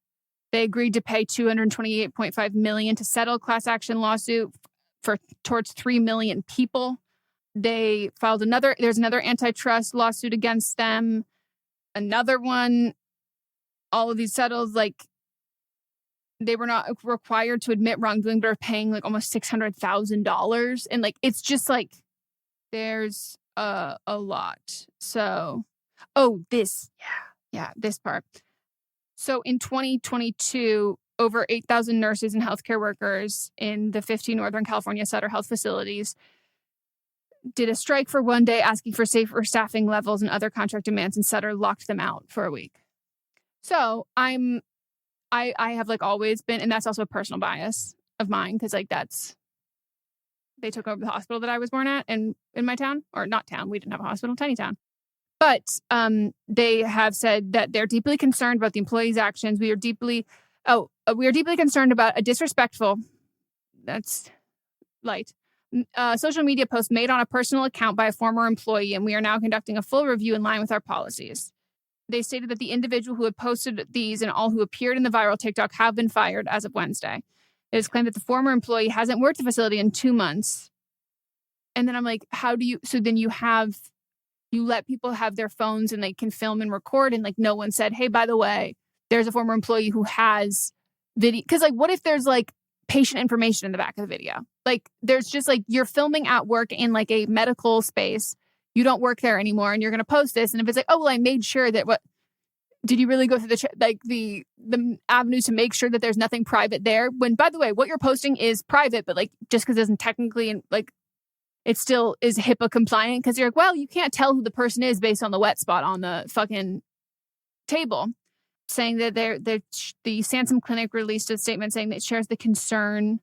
They agreed to pay $228.5 million to settle class action lawsuit towards 3 million people. They filed there's another antitrust lawsuit against them. Another one. All of these settled, like, they were not required to admit wrongdoing, but are paying like almost $600,000. And like, it's just like, there's a lot. So, this part. So in 2022, over 8,000 nurses and healthcare workers in the 15 Northern California Sutter Health facilities did a strike for one day, asking for safer staffing levels and other contract demands, and Sutter locked them out for a week. So I have like always been, and that's also a personal bias of mine, because like that's They took over the hospital that I was born at in my town, or not town. We didn't have a hospital, tiny town. But they have said that they're deeply concerned about the employees' actions. We are deeply concerned about a disrespectful, that's light, social media post made on a personal account by a former employee, and we are now conducting a full review in line with our policies. They stated that the individual who had posted these and all who appeared in the viral TikTok have been fired as of Wednesday. It is claimed that the former employee hasn't worked the facility in 2 months. And then I'm like, so then you let people have their phones and they can film and record, and like no one said, hey, by the way, there's a former employee who has video. Because like, what if there's like patient information in the back of the video? Like there's just like, you're filming at work in like a medical space. You don't work there anymore and you're going to post this. And if it's like, oh, well, I made sure that did you really go through the avenues to make sure that there's nothing private there? When, by the way, what you're posting is private, but like just because it isn't technically like it still is HIPAA compliant, because you're like, well, you can't tell who the person is based on the wet spot on the fucking table. Saying that the Sansum clinic released a statement saying that it shares the concern,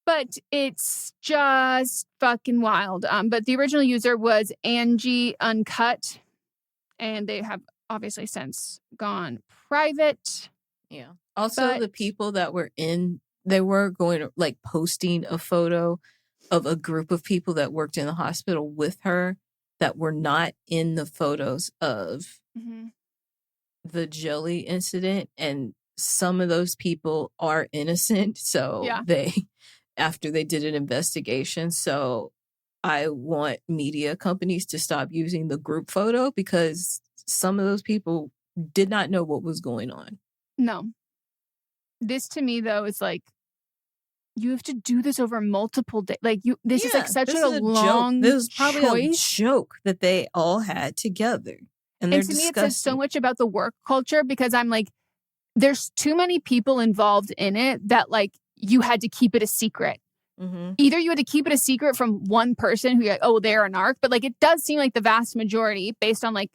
but it's just fucking wild. But the original user was Angie Uncut, and they have obviously since gone private. Yeah. Also, the people that were they were going to like posting a photo of a group of people that worked in the hospital with her that were not in the photos of the jelly incident. And some of those people are innocent. So after they did an investigation. So I want media companies to stop using the group photo, because some of those people did not know what was going on. No. This to me, though, is like, you have to do this over multiple days. Like this is like such a long joke. This is probably a joke that they all had together. And they're disgusting. It says so much about the work culture, because I'm like, there's too many people involved in it that like you had to keep it a secret. Mm-hmm. Either you had to keep it a secret from one person who you're like, oh, they're a narc. But like, it does seem like the vast majority, based on like,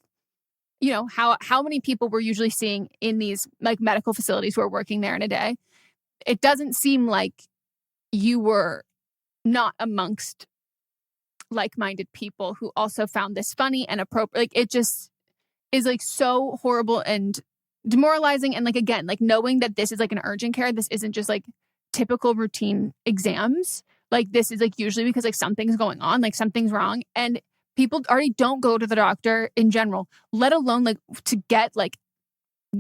you know, how many people we're usually seeing in these like medical facilities who are working there in a day. It doesn't seem like you were not amongst like-minded people who also found this funny and appropriate. Like, it just is like so horrible and demoralizing. And like, again, like knowing that this is like an urgent care, this isn't just like typical routine exams. Like this is like usually because like something's going on, like something's wrong. And people already don't go to the doctor in general, let alone like to get like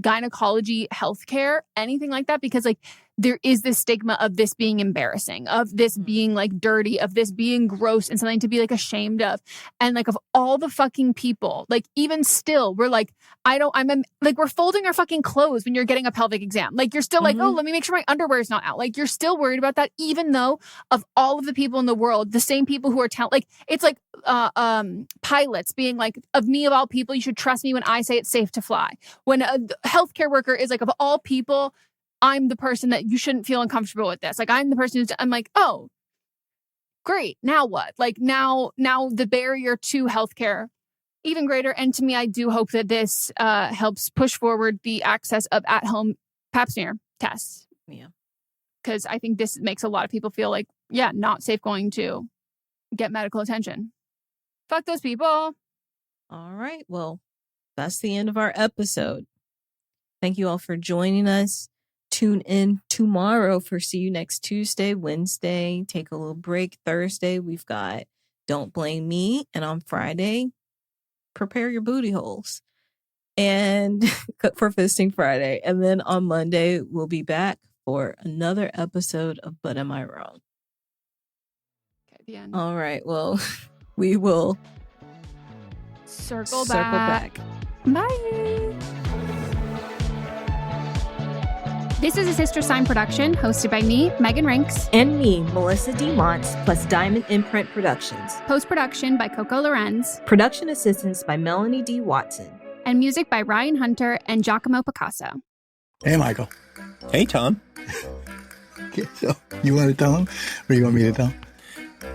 gynecology healthcare, anything like that, because like there is this stigma of this being embarrassing, of this being like dirty, of this being gross and something to be like ashamed of. And like of all the fucking people, like even still, we're like, we're folding our fucking clothes when you're getting a pelvic exam. Like you're still like, oh, let me make sure my underwear is not out. Like you're still worried about that, even though of all of the people in the world, the same people who are like, it's like pilots being like, of me of all people, you should trust me when I say it's safe to fly. When a healthcare worker is like, of all people, I'm the person that you shouldn't feel uncomfortable with this. Like I'm the person I'm like, oh, great. Now what? Like now the barrier to healthcare even greater. And to me, I do hope that this helps push forward the access of at-home pap smear tests. Yeah. Because I think this makes a lot of people feel like, not safe going to get medical attention. Fuck those people. All right. Well, that's the end of our episode. Thank you all for joining us. Tune in tomorrow for See You Next Tuesday, Wednesday. Take a little break. Thursday, we've got Don't Blame Me. And on Friday, Prepare Your Booty Holes. And for Fisting Friday. And then on Monday, we'll be back for another episode of But Am I Wrong? Okay, the end. All right. Well, we will circle back. Bye. This is a Sister Sign production hosted by me, Megan Rinks. And me, Melissa D. Montz, plus Diamond Imprint Productions. Post-production by Coco Lorenz. Production assistance by Melanie D. Watson. And music by Ryan Hunter and Giacomo Picasso. Hey, Michael. Hey, Tom. Okay, so you want to tell him, or you want me to tell him?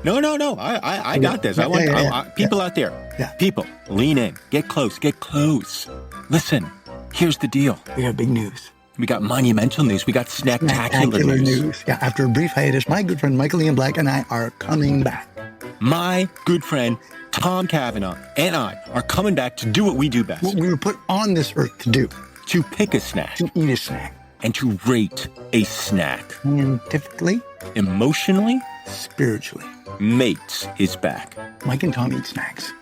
No. I got this. I want people out there. Yeah. People, lean in. Get close. Listen, here's the deal. We have big news. We got monumental news. We got snacktacular news. Yeah, after a brief hiatus, my good friend Michael Ian Black and I are coming back. My good friend Tom Cavanaugh and I are coming back to do what we do best. What we were put on this earth to do. To pick a snack. To eat a snack. And to rate a snack. Scientifically. Emotionally. Spiritually. Mates is back. Mike and Tom Eat Snacks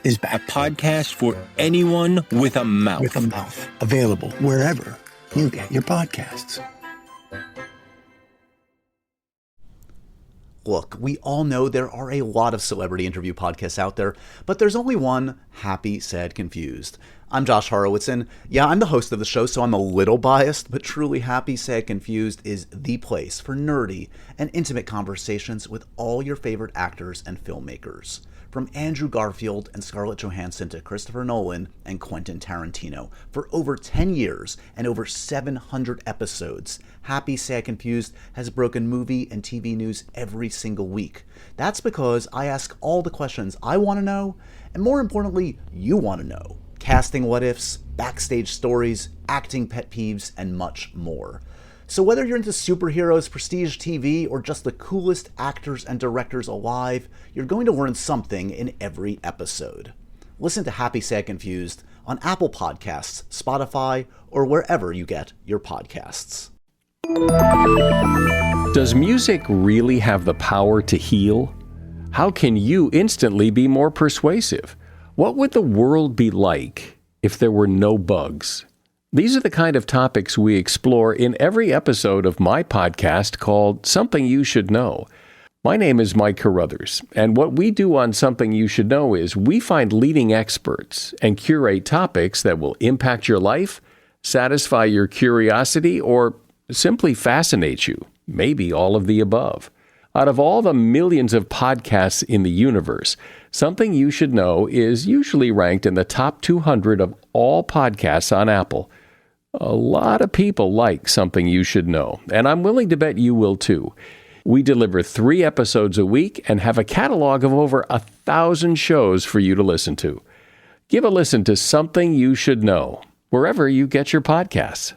is back. A podcast for anyone with a mouth. With a mouth. Available wherever you get your podcasts. Look, we all know there are a lot of celebrity interview podcasts out there, but there's only one, Happy, Sad, Confused. I'm Josh Horowitz, and yeah, I'm the host of the show, so I'm a little biased, but truly Happy, Sad, Confused is the place for nerdy and intimate conversations with all your favorite actors and filmmakers. From Andrew Garfield and Scarlett Johansson to Christopher Nolan and Quentin Tarantino. For over 10 years and over 700 episodes, Happy, Sad, Confused has broken movie and TV news every single week. That's because I ask all the questions I want to know, and more importantly, you want to know. Casting what-ifs, backstage stories, acting pet peeves, and much more. So whether you're into superheroes, prestige TV, or just the coolest actors and directors alive, you're going to learn something in every episode. Listen to Happy, Sad, Confused on Apple Podcasts, Spotify, or wherever you get your podcasts. Does music really have the power to heal? How can you instantly be more persuasive? What would the world be like if there were no bugs? These are the kind of topics we explore in every episode of my podcast called Something You Should Know. My name is Mike Carruthers, and what we do on Something You Should Know is we find leading experts and curate topics that will impact your life, satisfy your curiosity, or simply fascinate you. Maybe all of the above. Out of all the millions of podcasts in the universe, Something You Should Know is usually ranked in the top 200 of all podcasts on Apple. A lot of people like Something You Should Know, and I'm willing to bet you will too. We deliver 3 episodes a week and have a catalog of over 1,000 shows for you to listen to. Give a listen to Something You Should Know, wherever you get your podcasts.